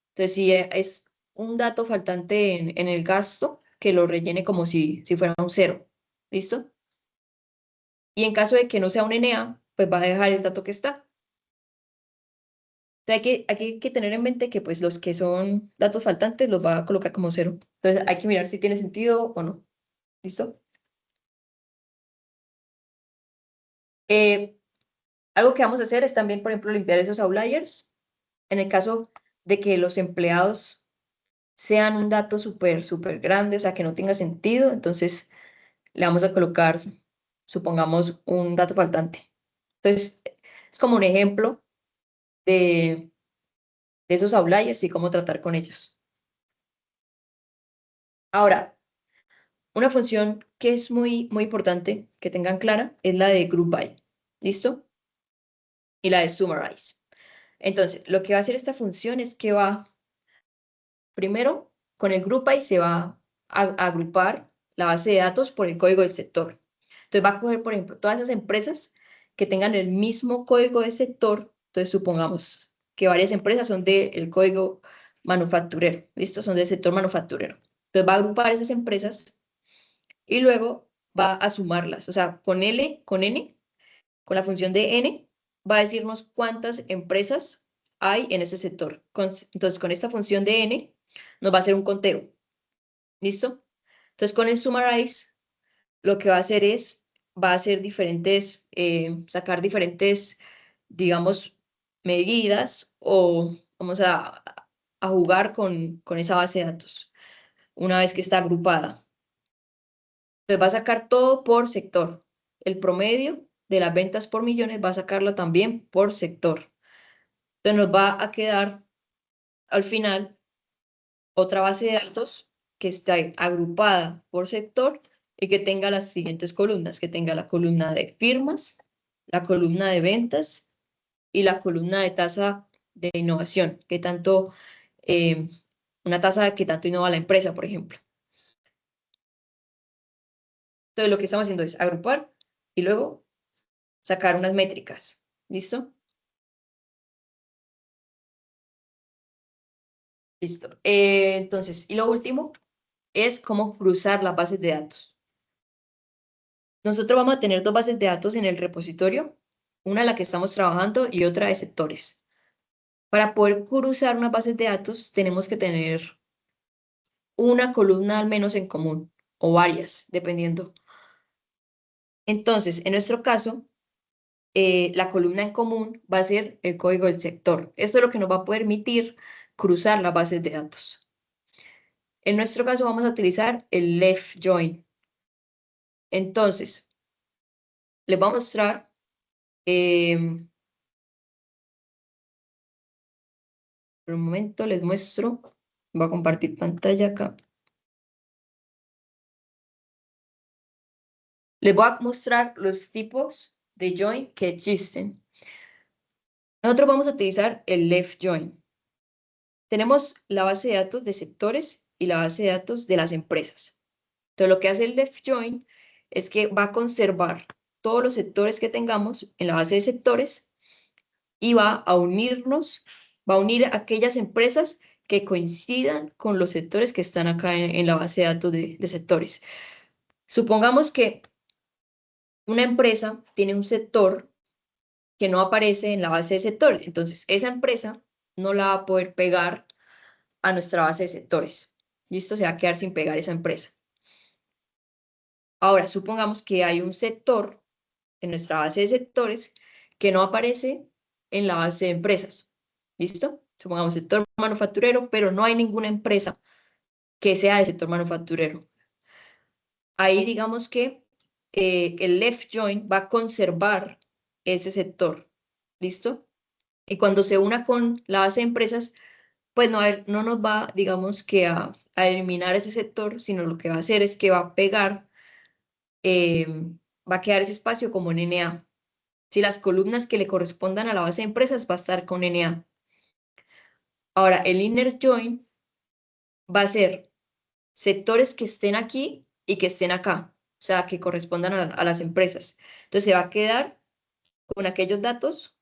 Entonces, si es un dato faltante en el gasto, que lo rellene como si fuera un 0. ¿Listo? Y en caso de que no sea un NA, pues va a dejar el dato que está. Entonces, hay que tener en mente que pues los que son datos faltantes los va a colocar como 0. Entonces, hay que mirar si tiene sentido o no. ¿Listo? Eh, Algo que vamos a hacer es también, por ejemplo, limpiar esos outliers. En el caso de que los empleados sean un dato súper grande, o sea, que no tenga sentido, entonces le vamos a colocar, supongamos, un dato faltante. Entonces, es como un ejemplo de esos outliers y cómo tratar con ellos. Ahora, una función que es muy importante que tengan clara es la de group by. ¿Listo? Y la de summarize. Entonces, lo que va a hacer esta función es que primero, con el group by se va a agrupar la base de datos por el código del sector. Entonces, va a coger, por ejemplo, todas esas empresas que tengan el mismo código de sector. Entonces, supongamos que varias empresas son del código manufacturero. ¿Listo? Son del sector manufacturero. Entonces, va a agrupar esas empresas y luego va a sumarlas. O sea, con N, con la función de N, va a decirnos cuántas empresas hay en ese sector. Entonces, con esta función de N, nos va a hacer un conteo. ¿Listo? Entonces, con el summarize, lo que va a hacer va a hacer sacar diferentes, digamos, medidas o vamos a jugar con esa base de datos una vez que está agrupada. Entonces va a sacar todo por sector. El promedio de las ventas por millones va a sacarlo también por sector. Entonces nos va a quedar al final otra base de datos que está agrupada por sector y que tenga las siguientes columnas, que tenga la columna de firmas, la columna de ventas y la columna de tasa de innovación, que tanto una tasa que tanto innova la empresa, por ejemplo. Entonces, lo que estamos haciendo es agrupar y luego sacar unas métricas. ¿Listo? Listo. Entonces, y lo último es cómo cruzar las bases de datos. Nosotros vamos a tener dos bases de datos en el repositorio, una en la que estamos trabajando y otra de sectores. Para poder cruzar unas bases de datos, tenemos que tener una columna al menos en común, o varias, dependiendo. Entonces, en nuestro caso, la columna en común va a ser el código del sector. Esto es lo que nos va a permitir cruzar las bases de datos. En nuestro caso, vamos a utilizar el left join. Entonces, les voy a mostrar. Por un momento les muestro. Voy a compartir pantalla acá. Les voy a mostrar los tipos de join que existen. Nosotros vamos a utilizar el left join. Tenemos la base de datos de sectores y la base de datos de las empresas. Entonces, lo que hace el left join es que va a conservar todos los sectores que tengamos en la base de sectores y va a unirnos, va a unir aquellas empresas que coincidan con los sectores que están acá en la base de datos de sectores. Supongamos que una empresa tiene un sector que no aparece en la base de sectores. Entonces, esa empresa no la va a poder pegar a nuestra base de sectores. ¿Listo? Se va a quedar sin pegar esa empresa. Ahora, supongamos que hay un sector en nuestra base de sectores que no aparece en la base de empresas. ¿Listo? Supongamos sector manufacturero, pero no hay ninguna empresa que sea del sector manufacturero. Ahí digamos que el left join va a conservar ese sector. ¿Listo? Y cuando se una con la base de empresas, pues no nos va, digamos que a eliminar ese sector, sino lo que va a hacer es que va a pegar, eh, va a quedar ese espacio como en NA. Si las columnas que le correspondan a la base de empresas va a estar con NA. Ahora, el inner join va a ser sectores que estén aquí y que estén acá, o sea, que correspondan a las empresas. Entonces se va a quedar con aquellos datos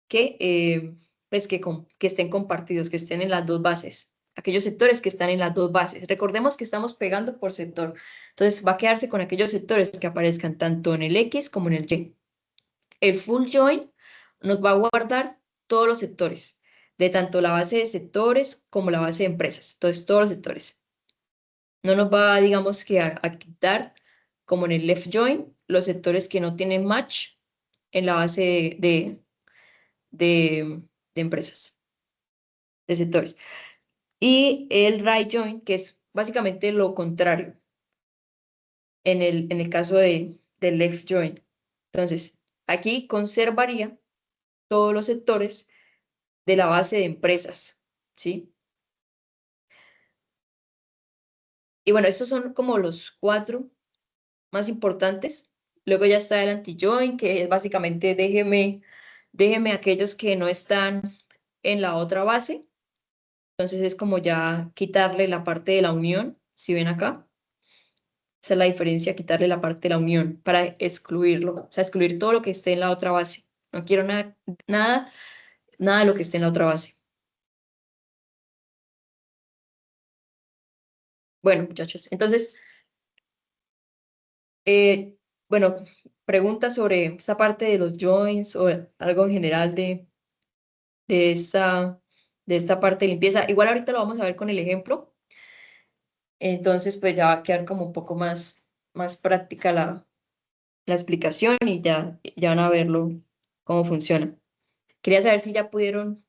que, pues que estén compartidos, que estén en las dos bases, aquellos sectores que están en las dos bases. Recordemos que estamos pegando por sector, entonces va a quedarse con aquellos sectores que aparezcan tanto en el X como en el Y. El full join nos va a guardar todos los sectores, de tanto la base de sectores como la base de empresas, entonces todos los sectores. No nos va, digamos que a quitar, como en el left join, los sectores que no tienen match en la base de empresas, de sectores. Y el right join, que es básicamente lo contrario en el caso del left join. Entonces, aquí conservaría todos los sectores de la base de empresas, ¿sí? Y bueno, estos son como los 4 más importantes. Luego ya está el anti-join, que es básicamente déjeme aquellos que no están en la otra base. Entonces es como ya quitarle la parte de la unión, si ven acá. Esa es la diferencia, quitarle la parte de la unión para excluirlo, o sea, excluir todo lo que esté en la otra base. No quiero nada, nada de lo que esté en la otra base. Bueno, muchachos, entonces, bueno, preguntas sobre esa parte de los joins o algo en general de esta, de esta parte de limpieza. Igual ahorita lo vamos a ver con el ejemplo. Entonces, pues ya va a quedar como un poco más práctica la explicación y ya van a verlo cómo funciona. Quería saber si ya pudieron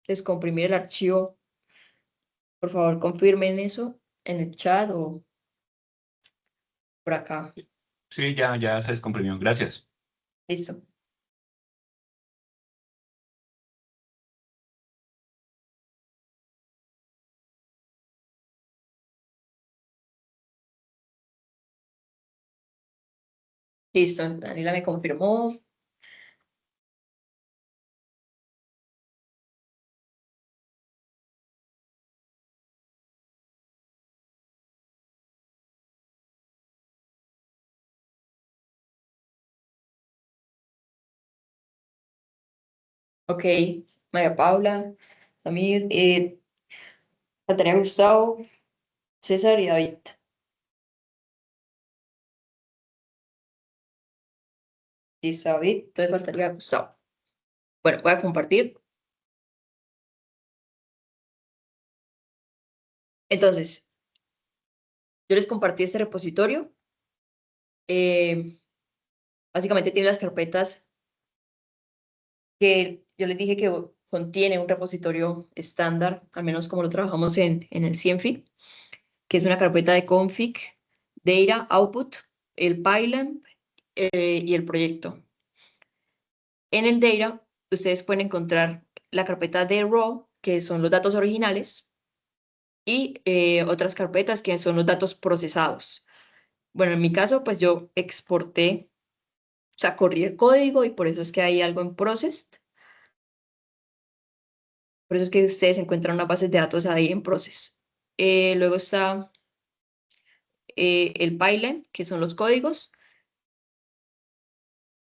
descomprimir el archivo. Por favor, confirmen eso en el chat o por acá. Sí, ya se descomprimió. Gracias. Listo. Listo. Daniela me confirmó. Ok, María Paula, Samir, Natalia, Gustavo, César y David. Listo, David, entonces faltaría Gustavo. Bueno, voy a compartir. Entonces, yo les compartí este repositorio. Básicamente tiene las carpetas que yo les dije que contiene un repositorio estándar, al menos como lo trabajamos en el CIENFI, que es una carpeta de config, data, output, el pipeline y el proyecto. En el data, ustedes pueden encontrar la carpeta de raw, que son los datos originales, y otras carpetas que son los datos procesados. Bueno, en mi caso, pues yo exporté, o sea, corrí el código y por eso es que hay algo en processed. Por eso es que ustedes encuentran una base de datos ahí en Process. Luego está el pipeline, que son los códigos.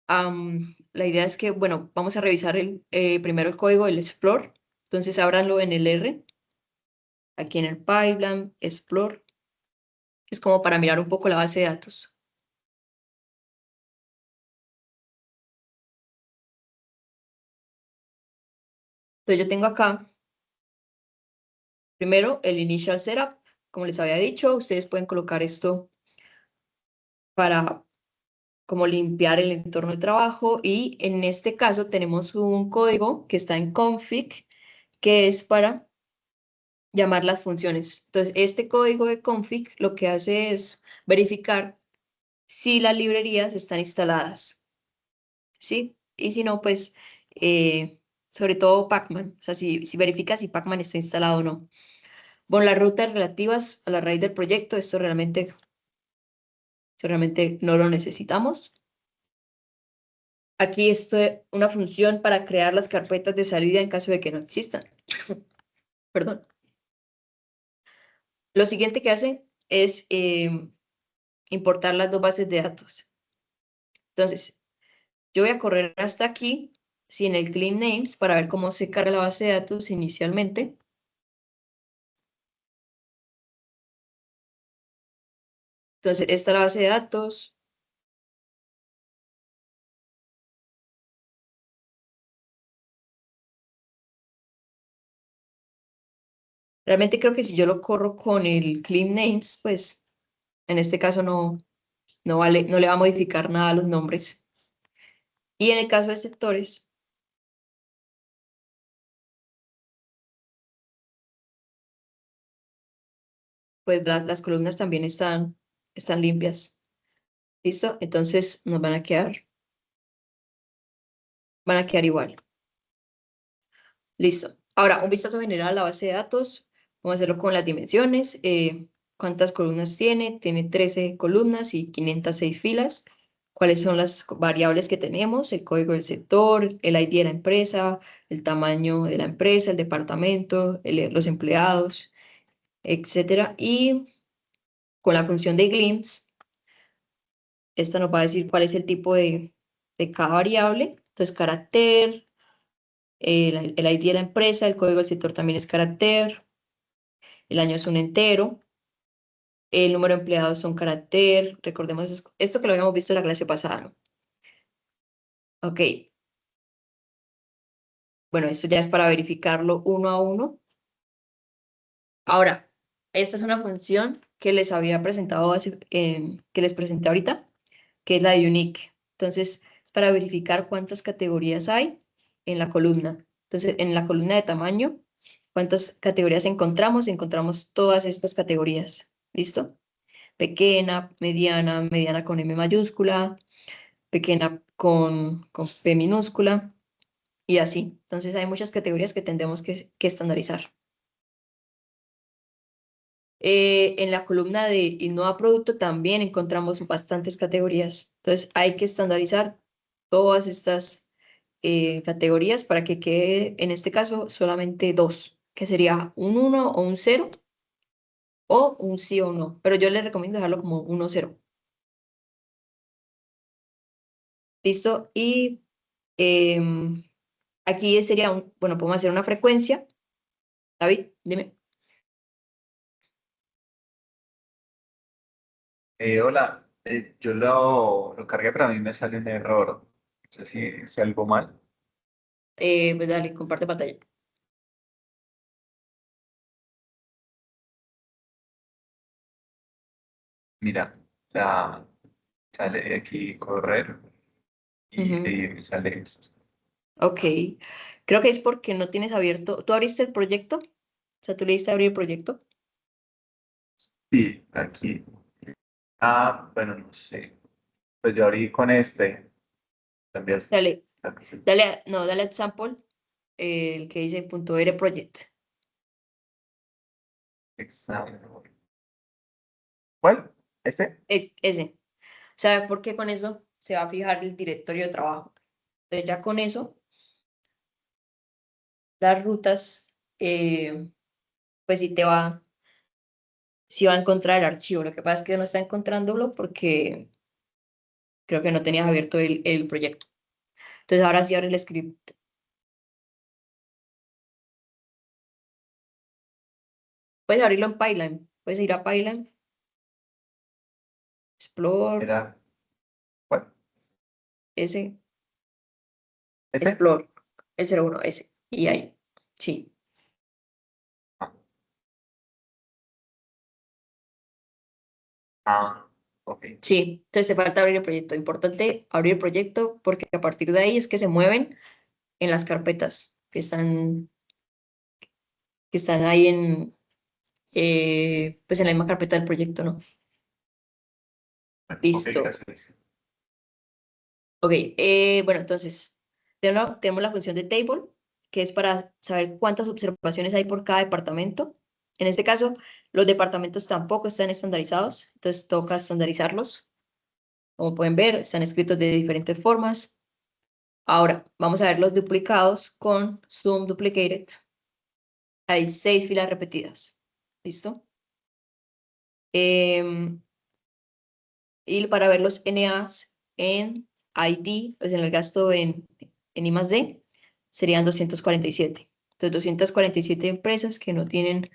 La idea es que, bueno, vamos a revisar primero el código del Explore. Entonces, ábranlo en el R, aquí en el pipeline, Explore. Es como para mirar un poco la base de datos. Entonces, yo tengo acá, primero, el Initial Setup. Como les había dicho, ustedes pueden colocar esto para como limpiar el entorno de trabajo y en este caso tenemos un código que está en config que es para llamar las funciones. Entonces, este código de config lo que hace es verificar si las librerías están instaladas, ¿sí? Y si no, pues, sobre todo Pacman, o sea, si verifica si Pacman está instalado o no. Bueno, las rutas relativas a la raíz del proyecto, esto realmente no lo necesitamos. Aquí esto es una función para crear las carpetas de salida en caso de que no existan. Perdón. Lo siguiente que hace es importar las dos bases de datos. Entonces, yo voy a correr hasta aquí sin el clean names para ver cómo se carga la base de datos inicialmente. Entonces, esta es la base de datos. Realmente creo que si yo lo corro con el clean names, pues en este caso no vale, no le va a modificar nada a los nombres. Y en el caso de sectores, pues las columnas también están limpias. ¿Listo? Entonces nos van a quedar igual. Listo. Ahora, un vistazo general a la base de datos. Vamos a hacerlo con las dimensiones. ¿Cuántas columnas tiene? Tiene 13 columnas y 506 filas. ¿Cuáles son las variables que tenemos? El código del sector, el ID de la empresa, el tamaño de la empresa, el departamento, los empleados, etcétera. Y con la función de glimpse, esta nos va a decir cuál es el tipo de cada variable. Entonces, carácter, el ID de la empresa, el código del sector también es carácter, el año es un entero, el número de empleados son carácter, recordemos esto que lo habíamos visto en la clase pasada, ¿no? Ok, bueno, esto ya es para verificarlo uno a uno. Ahora, esta es una función que les había presentado, que les presenté ahorita, que es la de unique. Entonces, es para verificar cuántas categorías hay en la columna. Entonces, en la columna de tamaño, ¿cuántas categorías encontramos? Encontramos todas estas categorías. ¿Listo? Pequeña, mediana con M mayúscula, pequeña con P minúscula y así. Entonces, hay muchas categorías que tendremos que estandarizar. En la columna de Innova Producto también encontramos bastantes categorías. Entonces, hay que estandarizar todas estas categorías para que quede, en este caso, solamente dos, que sería un 1 o un 0 o un sí o no. Pero yo les recomiendo dejarlo como 1 0. ¿Listo? Y Aquí sería bueno, podemos hacer una frecuencia. David, dime. Hola, yo lo cargué, pero a mí me sale un error. No sé si es algo mal. Pues dale, comparte pantalla. Mira, sale aquí correr y Ujú. me sale esto. Ok, creo que es porque no tienes abierto. ¿Tú abriste el proyecto? O sea, tú le diste a abrir el proyecto. Sí, aquí. Bueno, no sé. Pues yo abrí con este. Cambiaste. Dale, no, dale a example, el que dice .r project. Examen. ¿Cuál? ¿Este? Ese. O sea, porque con eso se va a fijar el directorio de trabajo. Entonces ya con eso, las rutas, pues sí va a encontrar el archivo. Lo que pasa es que no está encontrándolo porque creo que no tenías abierto el proyecto. Entonces ahora sí abre el script. Puedes abrirlo en Python. Puedes ir a Python, Explore, Era. ¿Cuál? ese, ¿Este? Explore, el 01, ese. Y ahí, sí. Ah, ah, ok. Sí, entonces te falta abrir el proyecto. Importante abrir el proyecto porque a partir de ahí es que se mueven en las carpetas que están ahí pues en la misma carpeta del proyecto, ¿no? Bueno, ok, Listo. gracias. Ok, bueno, entonces, tenemos la función de table, que es para saber cuántas observaciones hay por cada departamento. En este caso, los departamentos tampoco están estandarizados, entonces toca estandarizarlos. Como pueden ver, están escritos de diferentes formas. Ahora, vamos a ver los duplicados con Zoom Duplicated. Hay 6 filas repetidas. ¿Listo? Em, y para ver los NAs en ID, pues en el gasto en I+D, serían 247. Entonces, 247 empresas que no tienen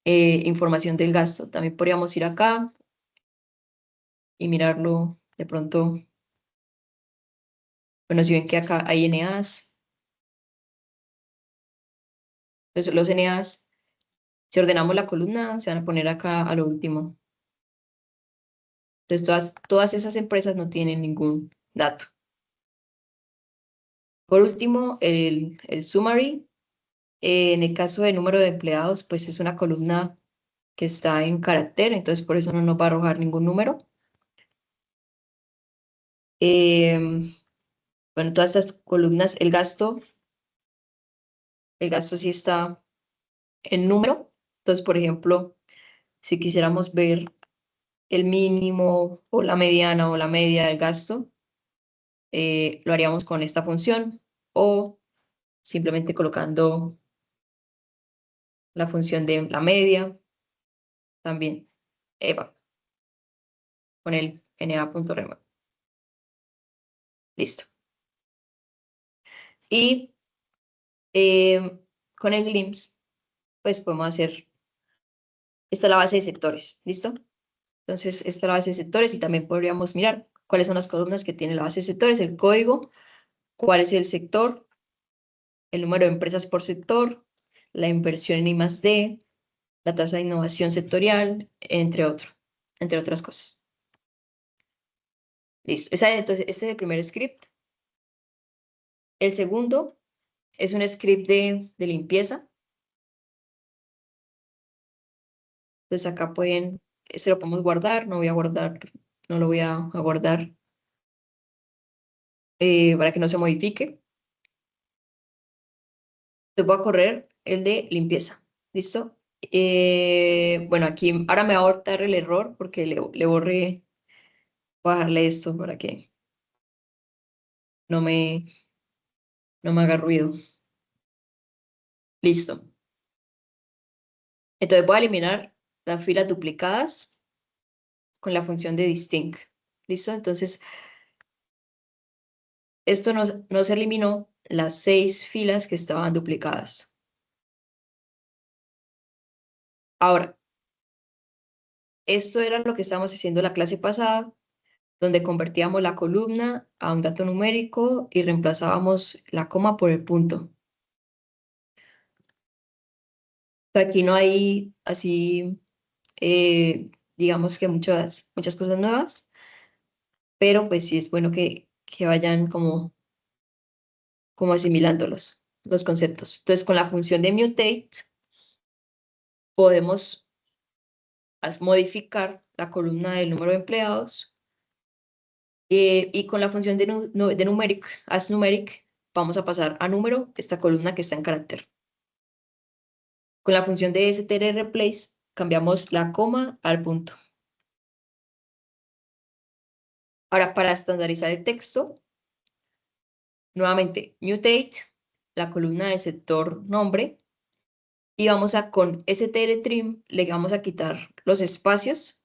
información del gasto. También podríamos ir acá y mirarlo de pronto. Bueno, si ven que acá hay NAs, entonces los NAs, si ordenamos la columna, se van a poner acá a lo último. Entonces, todas esas empresas no tienen ningún dato. Por último, el summary. En el caso de número de empleados, pues es una columna que está en carácter, entonces por eso no nos va a arrojar ningún número. Em, bueno, todas estas columnas, el gasto sí está en número. Entonces, por ejemplo, si quisiéramos ver el mínimo o la mediana o la media del gasto, lo haríamos con esta función o simplemente colocando la función de la media también, EVA, con el na.rem. Listo. Y con el glimpse, pues podemos hacer, esta es la base de sectores, ¿listo? Entonces, esta es la base de sectores y también podríamos mirar cuáles son las columnas que tiene la base de sectores, el código, cuál es el sector, el número de empresas por sector, la inversión en I+D, la tasa de innovación sectorial, entre otras cosas. Listo. Entonces, este es el primer script. El segundo es un script de limpieza. Entonces, acá este lo podemos guardar, no lo voy a guardar para que no se modifique. Entonces, voy a correr el de limpieza. ¿Listo? Bueno, aquí ahora me va a abortar el error porque le borré, voy a dejarle esto para que no me, no me haga ruido. Listo. Entonces voy a eliminar las filas duplicadas con la función de distinct. ¿Listo? Entonces, esto no se eliminó las 6 filas que estaban duplicadas. Ahora, esto era lo que estábamos haciendo la clase pasada, donde convertíamos la columna a un dato numérico y reemplazábamos la coma por el punto. Aquí no hay así, digamos que muchas cosas nuevas, pero pues sí es bueno que vayan como asimilando los conceptos. Entonces, con la función de mutate, podemos modificar la columna del número de empleados y con la función de numeric, asNumeric, vamos a pasar a número esta columna que está en carácter. Con la función de strreplace, cambiamos la coma al punto. Ahora, para estandarizar el texto, nuevamente, mutate, la columna del sector nombre, y vamos a, con strtrim, le vamos a quitar los espacios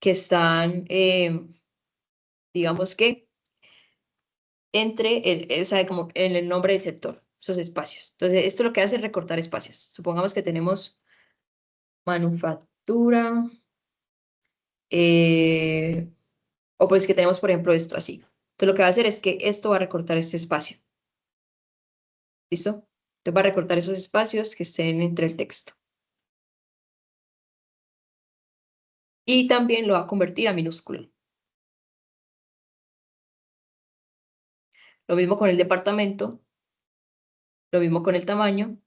que están, digamos que, entre, o sea, como en el nombre del sector, esos espacios. Entonces, esto lo que hace es recortar espacios. Supongamos que tenemos manufactura, o pues que tenemos, por ejemplo, esto así. Entonces, lo que va a hacer es que esto va a recortar este espacio. ¿Listo? Entonces, va a recortar esos espacios que estén entre el texto. Y también lo va a convertir a minúscula. Lo mismo con el departamento, lo mismo con el tamaño.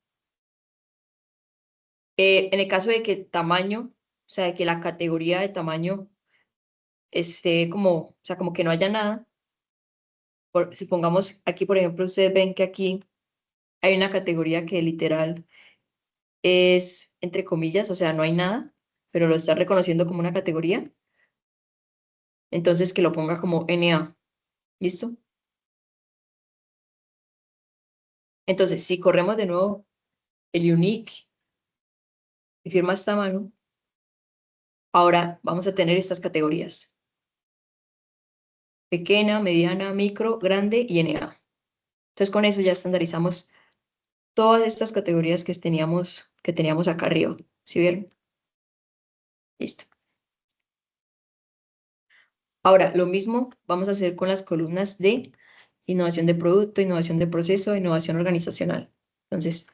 En el caso de que el tamaño, o sea, de que la categoría de tamaño esté como, o sea, como que no haya nada. Supongamos aquí, por ejemplo, ustedes ven que aquí hay una categoría que literal es entre comillas, o sea, no hay nada, pero lo está reconociendo como una categoría. Entonces, que lo ponga como NA. ¿Listo? Entonces, si corremos de nuevo el unique y firma esta mano, ahora vamos a tener estas categorías: pequeña, mediana, micro, grande y NA. Entonces, con eso ya estandarizamos todas estas categorías que teníamos acá arriba. ¿Sí vieron? Listo. Ahora, lo mismo vamos a hacer con las columnas de innovación de producto, innovación de proceso, innovación organizacional. Entonces,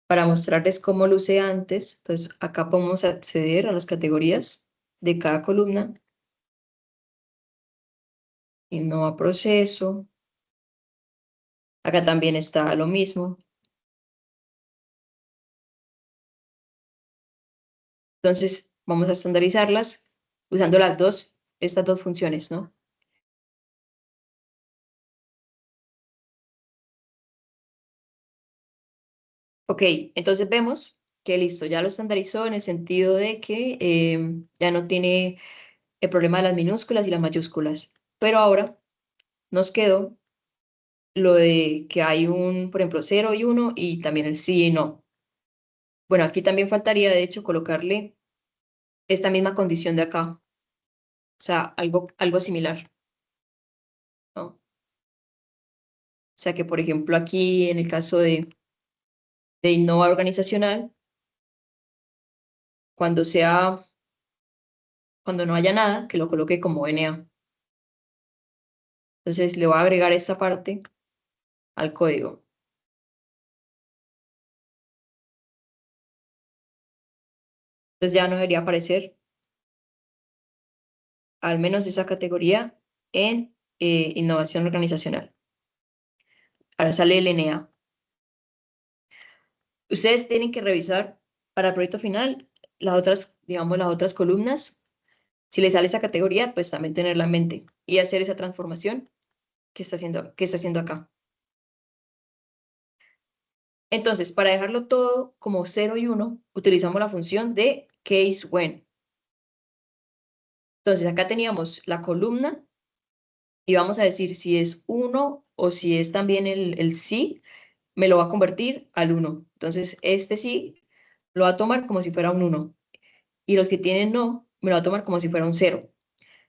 para mostrarles cómo luce antes, entonces acá podemos acceder a las categorías de cada columna. Innova proceso. Acá también está lo mismo. Entonces, vamos a estandarizarlas usando estas dos funciones, ¿no? Ok, entonces vemos que listo, ya lo estandarizó en el sentido de que ya no tiene el problema de las minúsculas y las mayúsculas. Pero ahora nos quedó lo de que hay por ejemplo, 0 y 1 y también el sí y no. Bueno, aquí también faltaría, de hecho, colocarle esta misma condición de acá. O sea, algo similar, ¿no? O sea que, por ejemplo, aquí en el caso de innova organizacional, cuando no haya nada, que lo coloque como NA. Entonces le voy a agregar esta parte al código. Entonces ya no debería aparecer al menos esa categoría en innovación organizacional. Ahora sale el NA. Ustedes tienen que revisar para el proyecto final las otras, digamos, las otras columnas. Si les sale esa categoría, pues también tenerla en mente y hacer esa transformación que está haciendo acá. Entonces, para dejarlo todo como 0 y 1, utilizamos la función de case_when. Entonces, acá teníamos la columna y vamos a decir si es 1 o si es también el sí, me lo va a convertir al 1. Entonces, este sí lo va a tomar como si fuera un 1. Y los que tienen no, me lo va a tomar como si fuera un 0.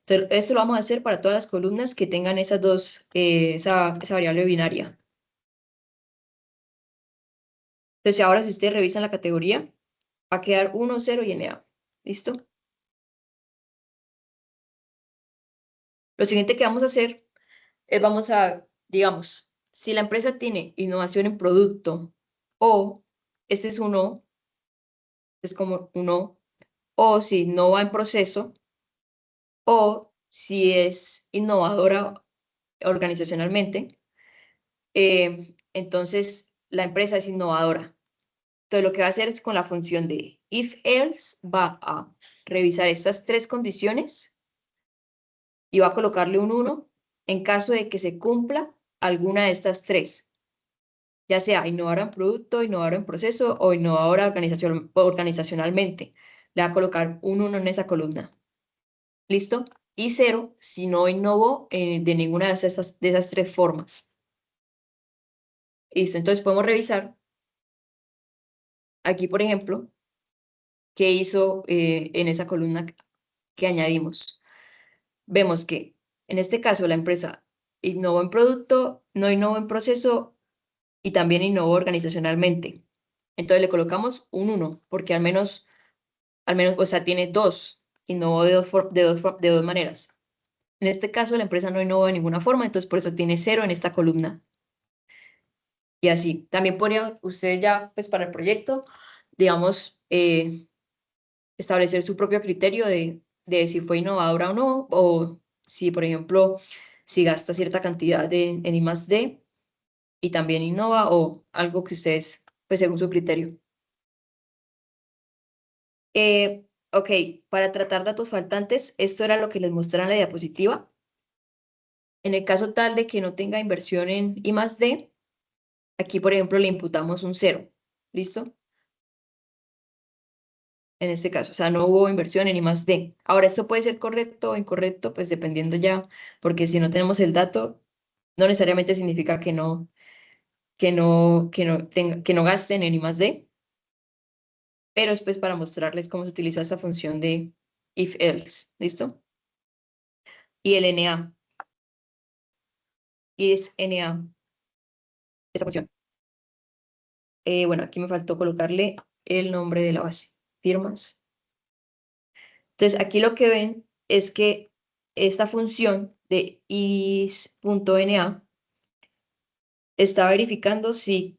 Entonces, esto lo vamos a hacer para todas las columnas que tengan esas dos, esa variable binaria. Entonces, ahora si ustedes revisan la categoría, va a quedar 1, 0 y NA. ¿Listo? Lo siguiente que vamos a hacer es vamos a, digamos, si la empresa tiene innovación en producto o este es uno, es como uno, o si no va en proceso, o si es innovadora organizacionalmente, entonces la empresa es innovadora. Entonces lo que va a hacer es con la función de if else va a revisar estas tres condiciones y va a colocarle un 1 en caso de que se cumpla alguna de estas tres, ya sea innovadora en producto, innovadora en proceso o innovadora organizacionalmente. Le va a colocar un 1 en esa columna. ¿Listo? Y 0 si no innovó de ninguna de esas tres formas. Listo, entonces podemos revisar aquí, por ejemplo, qué hizo en esa columna que añadimos. Vemos que en este caso la empresa innovó en producto, no innovó en proceso y también innovó organizacionalmente. Entonces le colocamos un 1 porque al menos, o sea, tiene dos, innovó de dos maneras. En este caso la empresa no innovó de ninguna forma, entonces por eso tiene 0 en esta columna. Y así, también podría usted ya, pues para el proyecto, digamos, establecer su propio criterio de si fue innovadora o no, o si, por ejemplo, si gasta cierta cantidad en I+D y también innova, o algo que ustedes, pues según su criterio. Ok, para tratar datos faltantes, esto era lo que les mostré en la diapositiva. En el caso tal de que no tenga inversión en I+D, aquí, por ejemplo, le imputamos un 0. ¿Listo? En este caso, o sea, no hubo inversión en I+D. Ahora, esto puede ser correcto o incorrecto, pues dependiendo ya, porque si no tenemos el dato, no necesariamente significa que no gasten en I+D, pero es pues para mostrarles cómo se utiliza esta función de if else, ¿listo? Y el NA, y es NA, esta función. Bueno, aquí me faltó colocarle el nombre de la base, firmas. Entonces, aquí lo que ven es que esta función de is.na está verificando si,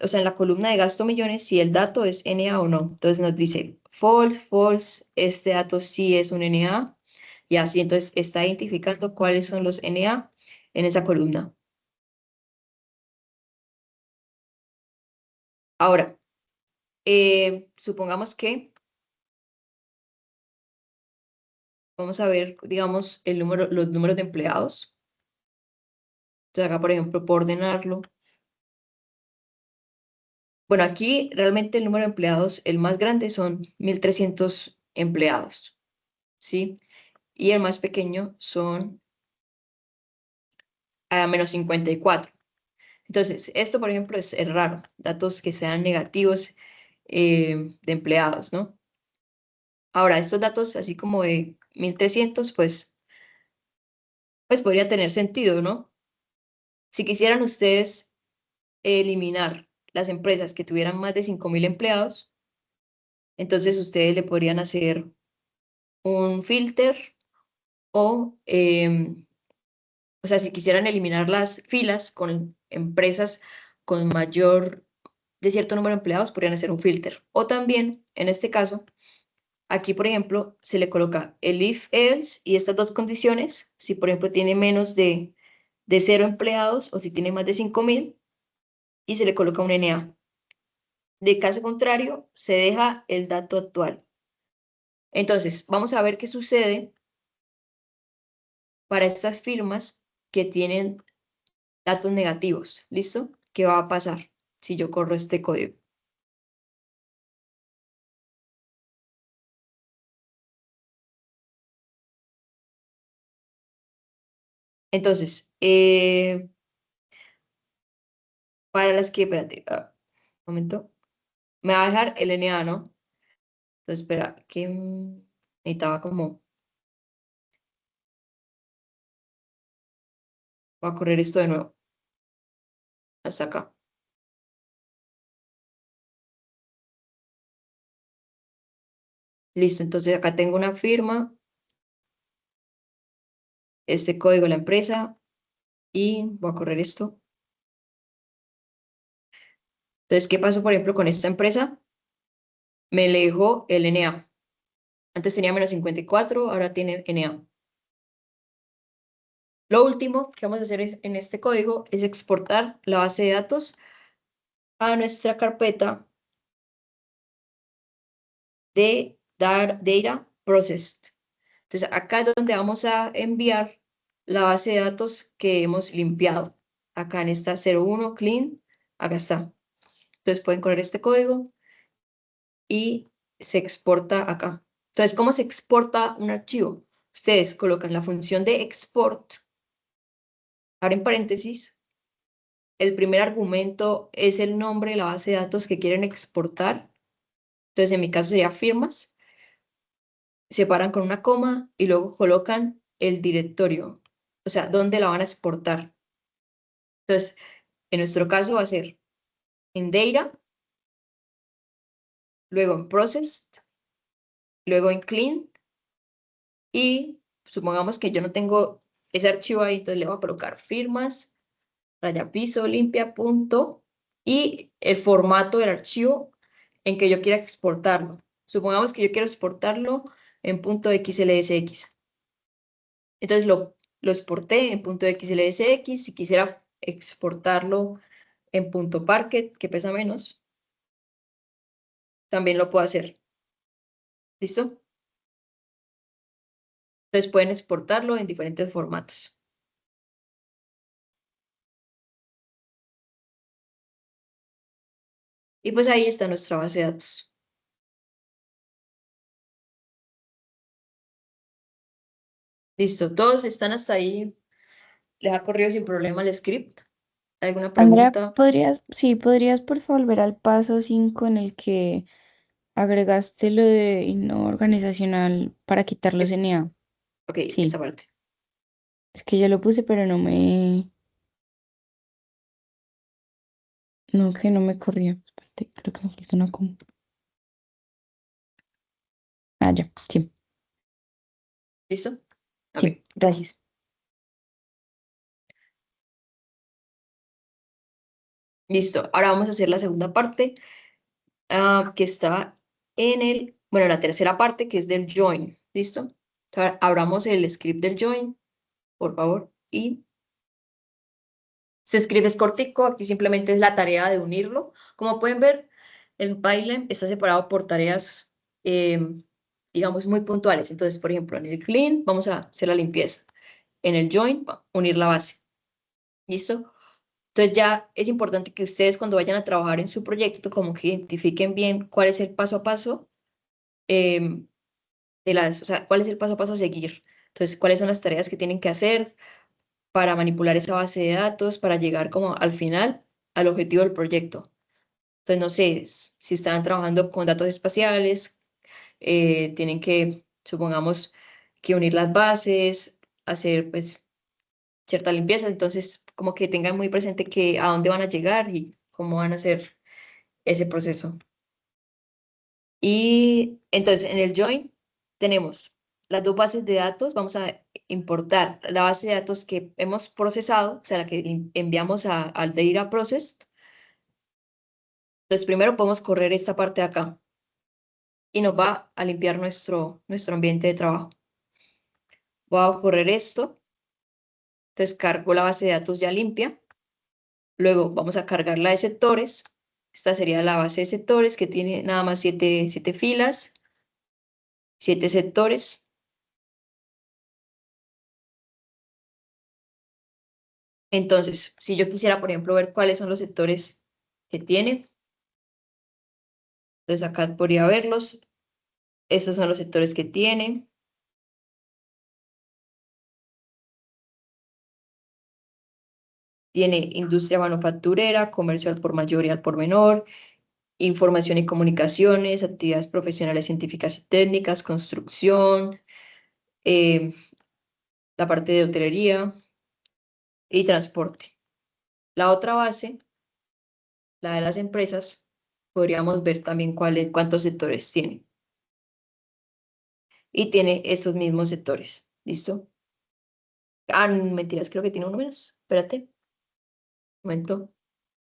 o sea, en la columna de gasto millones, si el dato es NA o no. Entonces nos dice false, false, este dato sí es un NA, y así entonces está identificando cuáles son los NA en esa columna. Ahora, supongamos que vamos a ver, digamos, los números de empleados. Entonces acá, por ejemplo, por ordenarlo. Bueno, aquí realmente el número de empleados, el más grande son 1.300 empleados, ¿sí? Y el más pequeño son a menos 54. Entonces, esto, por ejemplo, es raro, datos que sean negativos de empleados, ¿no? Ahora, estos datos, así como de 1.300, pues podría tener sentido, ¿no? Si quisieran ustedes eliminar las empresas que tuvieran más de 5.000 empleados, entonces ustedes le podrían hacer un filter o, o sea, si quisieran eliminar las filas con empresas con mayor de cierto número de empleados, podrían hacer un filter. O también, en este caso, aquí, por ejemplo, se le coloca el if else y estas dos condiciones, si por ejemplo tiene menos de 0 empleados o si tiene más de 5.000, y se le coloca un NA. De caso contrario, se deja el dato actual. Entonces, vamos a ver qué sucede para estas firmas que tienen datos negativos. ¿Listo? ¿Qué va a pasar si yo corro este código? Entonces, para las que, espérate, un momento, me va a dejar el NA, ¿no? Entonces, espera, que necesitaba como, voy a correr esto de nuevo, hasta acá. Listo, entonces acá tengo una firma, este código de la empresa y voy a correr esto. Entonces, ¿qué pasó, por ejemplo, con esta empresa? Me le dejó el NA. Antes tenía menos 54, ahora tiene NA. Lo último que vamos a hacer en este código es exportar la base de datos a nuestra carpeta de Data Processed. Entonces, acá es donde vamos a enviar la base de datos que hemos limpiado. Acá en esta 01 clean, acá está. Entonces, pueden correr este código y se exporta acá. Entonces, ¿cómo se exporta un archivo? Ustedes colocan la función de export, abren paréntesis, el primer argumento es el nombre de la base de datos que quieren exportar. Entonces, en mi caso sería firmas, separan con una coma y luego colocan el directorio, o sea, dónde la van a exportar. Entonces, en nuestro caso va a ser en Data, luego en Processed, luego en Clean y supongamos que yo no tengo ese archivo ahí, entonces le voy a colocar firmas, raya piso, limpia, punto y el formato del archivo en que yo quiera exportarlo. Supongamos que yo quiero exportarlo en .xlsx. Entonces lo exporté en .xlsx. Si quisiera exportarlo en .parquet, que pesa menos, también lo puedo hacer. ¿Listo? Entonces pueden exportarlo en diferentes formatos. Y pues ahí está nuestra base de datos. Listo, todos están hasta ahí. Les ha corrido sin problema el script. ¿Alguna Andrea, pregunta? ¿podrías por favor volver al paso 5 en el que agregaste lo de no organizacional para quitar los Es- NA? ok, esa Sí, parte. es que yo lo puse, pero no me corría. Espérate, creo que me falta una coma. Ah, ya, sí, ¿Listo? Ok. sí, gracias. Listo. Ahora vamos a hacer la segunda parte, que está bueno, la tercera parte, que es del join. ¿Listo? Ahora, abramos el script del join, por favor. Y se escribe es cortico. Aquí simplemente es la tarea de unirlo. Como pueden ver, el Python está separado por tareas, digamos, muy puntuales. Entonces, por ejemplo, en el clean vamos a hacer la limpieza. En el join, unir la base. ¿Listo? Entonces ya es importante que ustedes cuando vayan a trabajar en su proyecto como que identifiquen bien cuál es el paso a paso, em, o sea, cuál es el paso a paso a seguir. Entonces, cuáles son las tareas que tienen que hacer para manipular esa base de datos, para llegar como al final al objetivo del proyecto. Entonces, no sé, si están trabajando con datos espaciales, tienen que, supongamos, que unir las bases, hacer pues cierta limpieza, entonces como que tengan muy presente que a dónde van a llegar y cómo van a hacer ese proceso. Y entonces en el join tenemos las dos bases de datos. Vamos a importar la base de datos que hemos procesado, o sea, la que enviamos al Data Processed. Entonces primero podemos correr esta parte de acá y nos va a limpiar nuestro ambiente de trabajo. Voy a correr esto. Entonces cargo la base de datos ya limpia. Luego vamos a cargar la de sectores. Esta sería la base de sectores que tiene nada más siete filas, 7 sectores. Entonces, si yo quisiera, por ejemplo, ver cuáles son los sectores que tiene, entonces acá podría verlos. Estos son los sectores que tiene. Tiene industria manufacturera, comercio al por mayor y al por menor, información y comunicaciones, actividades profesionales, científicas y técnicas, construcción, eh, la parte de hotelería y transporte. La otra base, la de las empresas, podríamos ver también cuántos sectores tiene. y tiene esos mismos sectores. ¿Listo? Ah, mentiras, creo que tiene uno menos. Espérate. Un momento.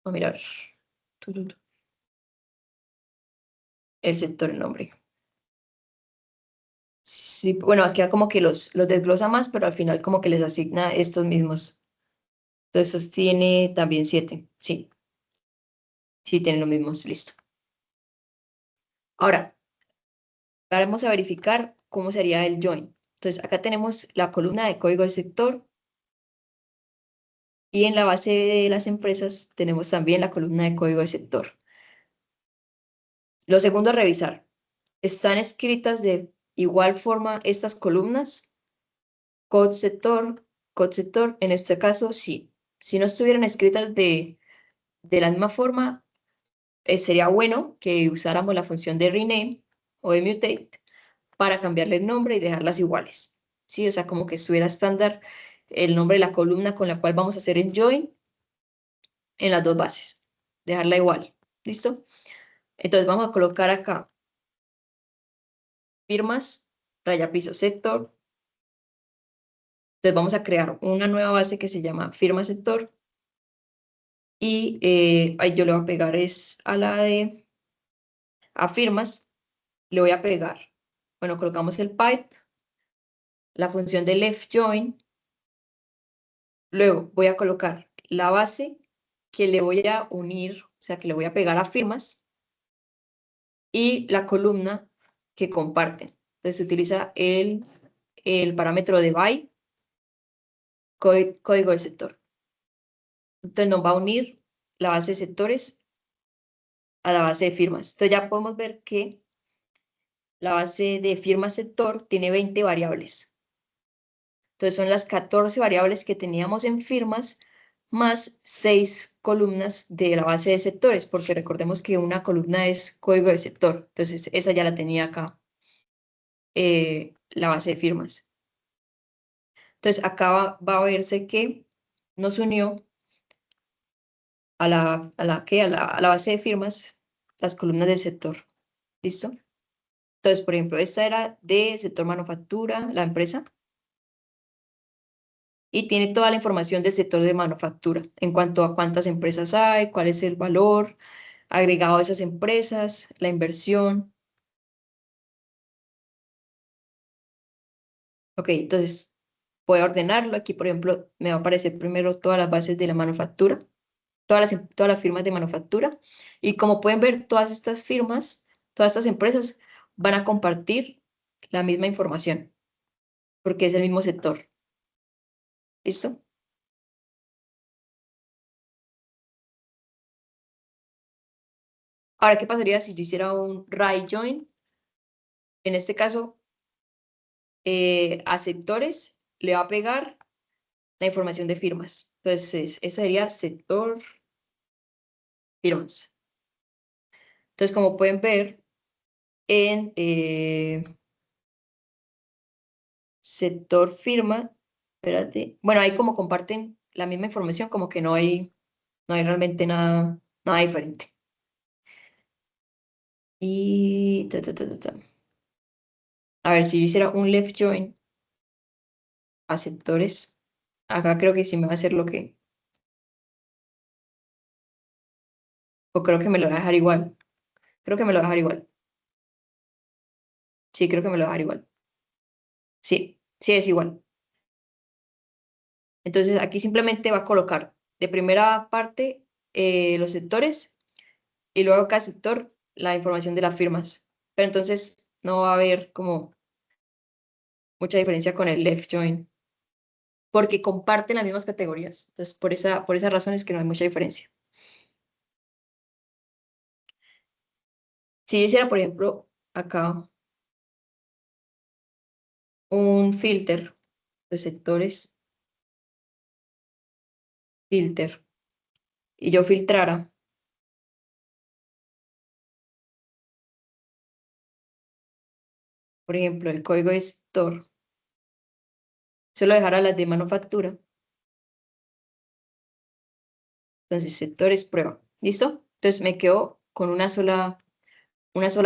Voy a mirar. Tu. El sector, el nombre. Sí, bueno, aquí como que los desglosa más, pero al final como que les asigna estos mismos. Entonces, estos tiene también 7. Sí, sí tienen los mismos. Listo. Ahora, vamos a verificar cómo sería el join. Entonces, acá tenemos la columna de código de sector y en la base de las empresas tenemos también la columna de código de sector. Lo segundo a revisar, ¿están escritas de igual forma estas columnas? Code sector, en este caso sí. Si no estuvieran escritas de la misma forma, sería bueno que usáramos la función de rename o de mutate para cambiarle el nombre y dejarlas iguales. ¿Sí? O sea, como que estuviera estándar el nombre de la columna con la cual vamos a hacer el join en las dos bases. Dejarla igual. ¿Listo? Entonces vamos a colocar acá firmas, raya piso sector. Entonces vamos a crear una nueva base que se llama firma sector. Y ahí yo le voy a pegar es a la de a firmas, le voy a pegar. Bueno, colocamos el pipe, la función de left join. Luego voy a colocar la base que le voy a unir, o sea, que le voy a pegar a firmas y la columna que comparten. Entonces se utiliza el parámetro de by, código del sector. Entonces nos va a unir la base de sectores a la base de firmas. Entonces ya podemos ver que la base de firmas sector tiene 20 variables. Entonces son las 14 variables que teníamos en firmas más 6 columnas de la base de sectores, porque recordemos que una columna es código de sector. Entonces esa ya la tenía acá, la base de firmas. Entonces acá va a verse que nos unió a la base de firmas las columnas del sector. ¿Listo? Entonces, por ejemplo, esta era del sector manufactura, la empresa, y tiene toda la información del sector de manufactura en cuanto a cuántas empresas hay, cuál es el valor agregado a esas empresas, la inversión. Ok, entonces voy a ordenarlo. Aquí, por ejemplo, me va a aparecer primero todas las bases de la manufactura, todas las firmas de manufactura. Y como pueden ver, todas estas firmas, todas estas empresas van a compartir la misma información, porque es el mismo sector. ¿Listo? Ahora, ¿qué pasaría si yo hiciera un right join? En este caso, a sectores le va a pegar la información de firmas. Entonces, ese sería sector firmas. Entonces, como pueden ver, en sector firma, espérate, bueno, ahí como comparten la misma información, como que no hay realmente nada diferente. Y a ver, si yo hiciera un left join a sectores, acá creo que sí me va a hacer lo que, o creo que me lo va a dejar igual. Creo que me lo va a dejar igual. Sí, creo que me lo va a dejar igual. Sí, sí es igual. Entonces aquí simplemente va a colocar de primera parte los sectores y luego cada sector la información de las firmas. Pero entonces no va a haber como mucha diferencia con el left join porque comparten las mismas categorías. Entonces por esa razón es que no hay mucha diferencia. Si yo hiciera, por ejemplo, acá un filter de sectores, filter, y yo filtrara, por ejemplo, el código de sector, solo dejara las de manufactura. Entonces, sectores prueba. ¿Listo? Entonces me quedo con una sola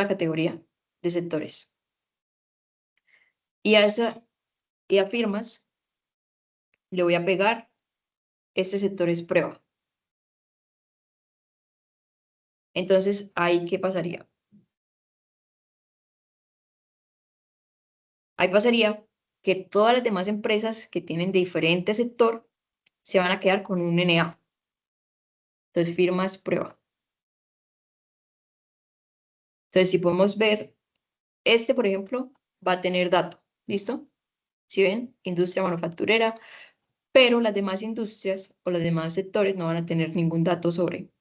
categoría de sectores. Y a firmas le voy a pegar este sector es prueba. Entonces, ¿ahí qué pasaría? Ahí pasaría que todas las demás empresas que tienen diferente sector se van a quedar con un NA. Entonces, firmas prueba. Entonces, si podemos ver, este, por ejemplo, va a tener dato. ¿Listo? Si ven, industria manufacturera, pero las demás industrias o los demás sectores no van a tener ningún dato sobre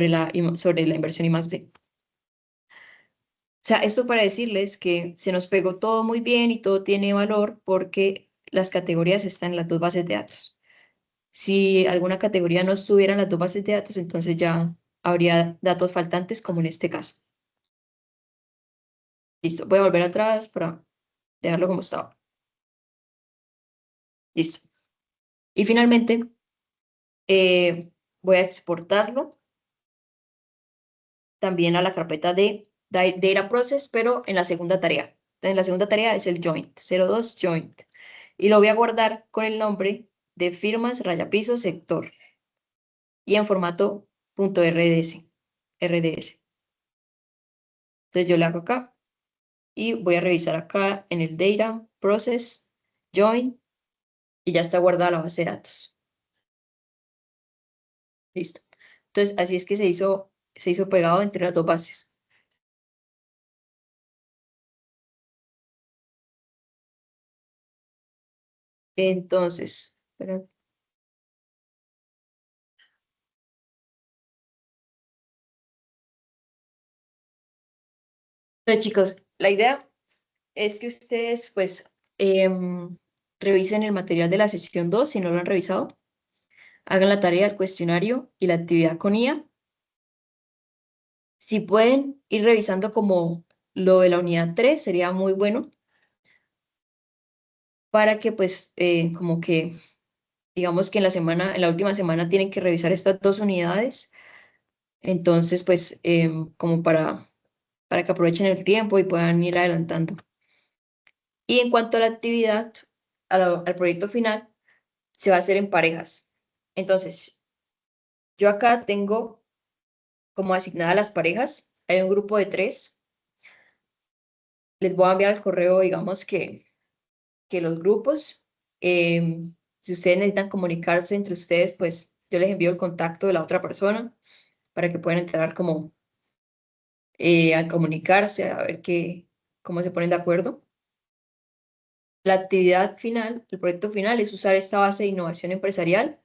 la inversión I+D. O sea, esto para decirles que se nos pegó todo muy bien y todo tiene valor porque las categorías están en las dos bases de datos. Si alguna categoría no estuviera en las dos bases de datos, entonces ya habría datos faltantes, como en este caso. Listo, voy a volver atrás para dejarlo como estaba. Listo. Y finalmente, voy a exportarlo también a la carpeta de Data Process, pero en la segunda tarea. En la segunda tarea es el joint, 02 joint. Y lo voy a guardar con el nombre de firmas rayapiso sector y en formato .rds. RDS. Entonces yo le hago acá y voy a revisar acá en el Data Process Join y ya está guardada la base de datos. Listo. Entonces así es que se hizo pegado entre las dos bases. Entonces, espera. Entonces, chicos, la idea es que ustedes, pues, revisen el material de la sesión 2, si no lo han revisado. Hagan la tarea del cuestionario y la actividad con IA. Si pueden ir revisando como lo de la unidad 3, sería muy bueno para que, pues, como que, digamos que en la última semana tienen que revisar estas dos unidades. Entonces, pues, como para que aprovechen el tiempo y puedan ir adelantando. Y en cuanto a la actividad, al proyecto final, se va a hacer en parejas. Entonces, yo acá tengo como asignadas las parejas. Hay un grupo de 3. Les voy a enviar al correo, digamos que los grupos, si ustedes necesitan comunicarse entre ustedes, pues yo les envío el contacto de la otra persona para que puedan entrar como a comunicarse, a ver cómo se ponen de acuerdo. La actividad final, el proyecto final es usar esta base de innovación empresarial,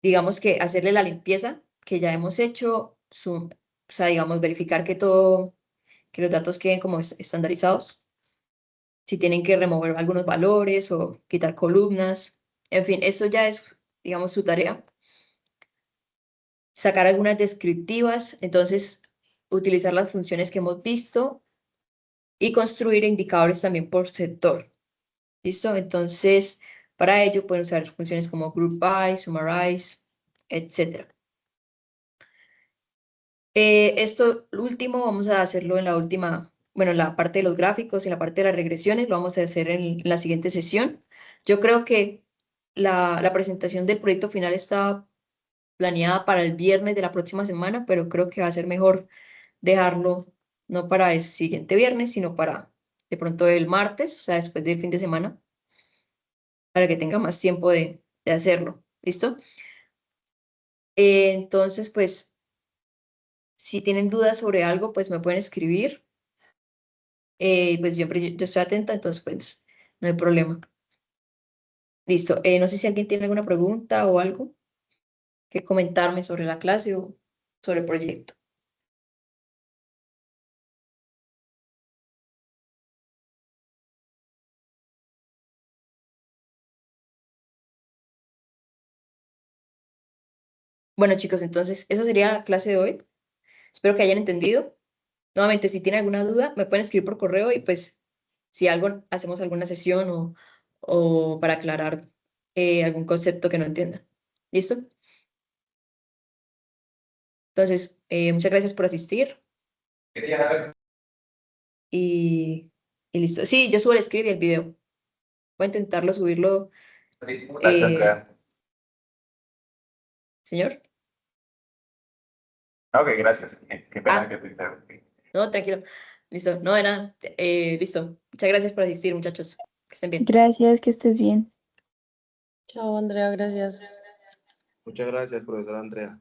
digamos que hacerle la limpieza que ya hemos hecho, o sea, digamos, verificar que que los datos queden como estandarizados, si tienen que remover algunos valores o quitar columnas, en fin, eso ya es, digamos, su tarea. Sacar algunas descriptivas, entonces utilizar las funciones que hemos visto y construir indicadores también por sector. ¿Listo? Entonces, para ello pueden usar funciones como group by, summarize, etc. Esto último vamos a hacerlo en la última, bueno, en la parte de los gráficos y la parte de las regresiones, lo vamos a hacer en la siguiente sesión. Yo creo que la presentación del proyecto final está planeada para el viernes de la próxima semana, pero creo que va a ser mejor dejarlo no para el siguiente viernes, sino para de pronto el martes, o sea, después del fin de semana, para que tenga más tiempo de hacerlo. ¿Listo? Entonces, pues, si tienen dudas sobre algo, pues me pueden escribir. Pues yo estoy atenta, entonces, pues, no hay problema. Listo. No sé si alguien tiene alguna pregunta o algo que comentarme sobre la clase o sobre el proyecto. Bueno, chicos, entonces esa sería la clase de hoy. Espero que hayan entendido. Nuevamente, si tienen alguna duda, me pueden escribir por correo y pues si algo, hacemos alguna sesión o para aclarar algún concepto que no entiendan. ¿Listo? Entonces, muchas gracias por asistir y Y listo. Sí, yo subo el script y el video. Voy a intentarlo subirlo, Gracias, Andrea. señor. Ok, gracias. Qué pena Ah. que te interrumpí. No, tranquilo. Listo. No, de nada. Listo. Muchas gracias por asistir, muchachos. Que estén bien. Gracias, que estés bien. Chao, Andrea, gracias. Muchas gracias, profesora Andrea.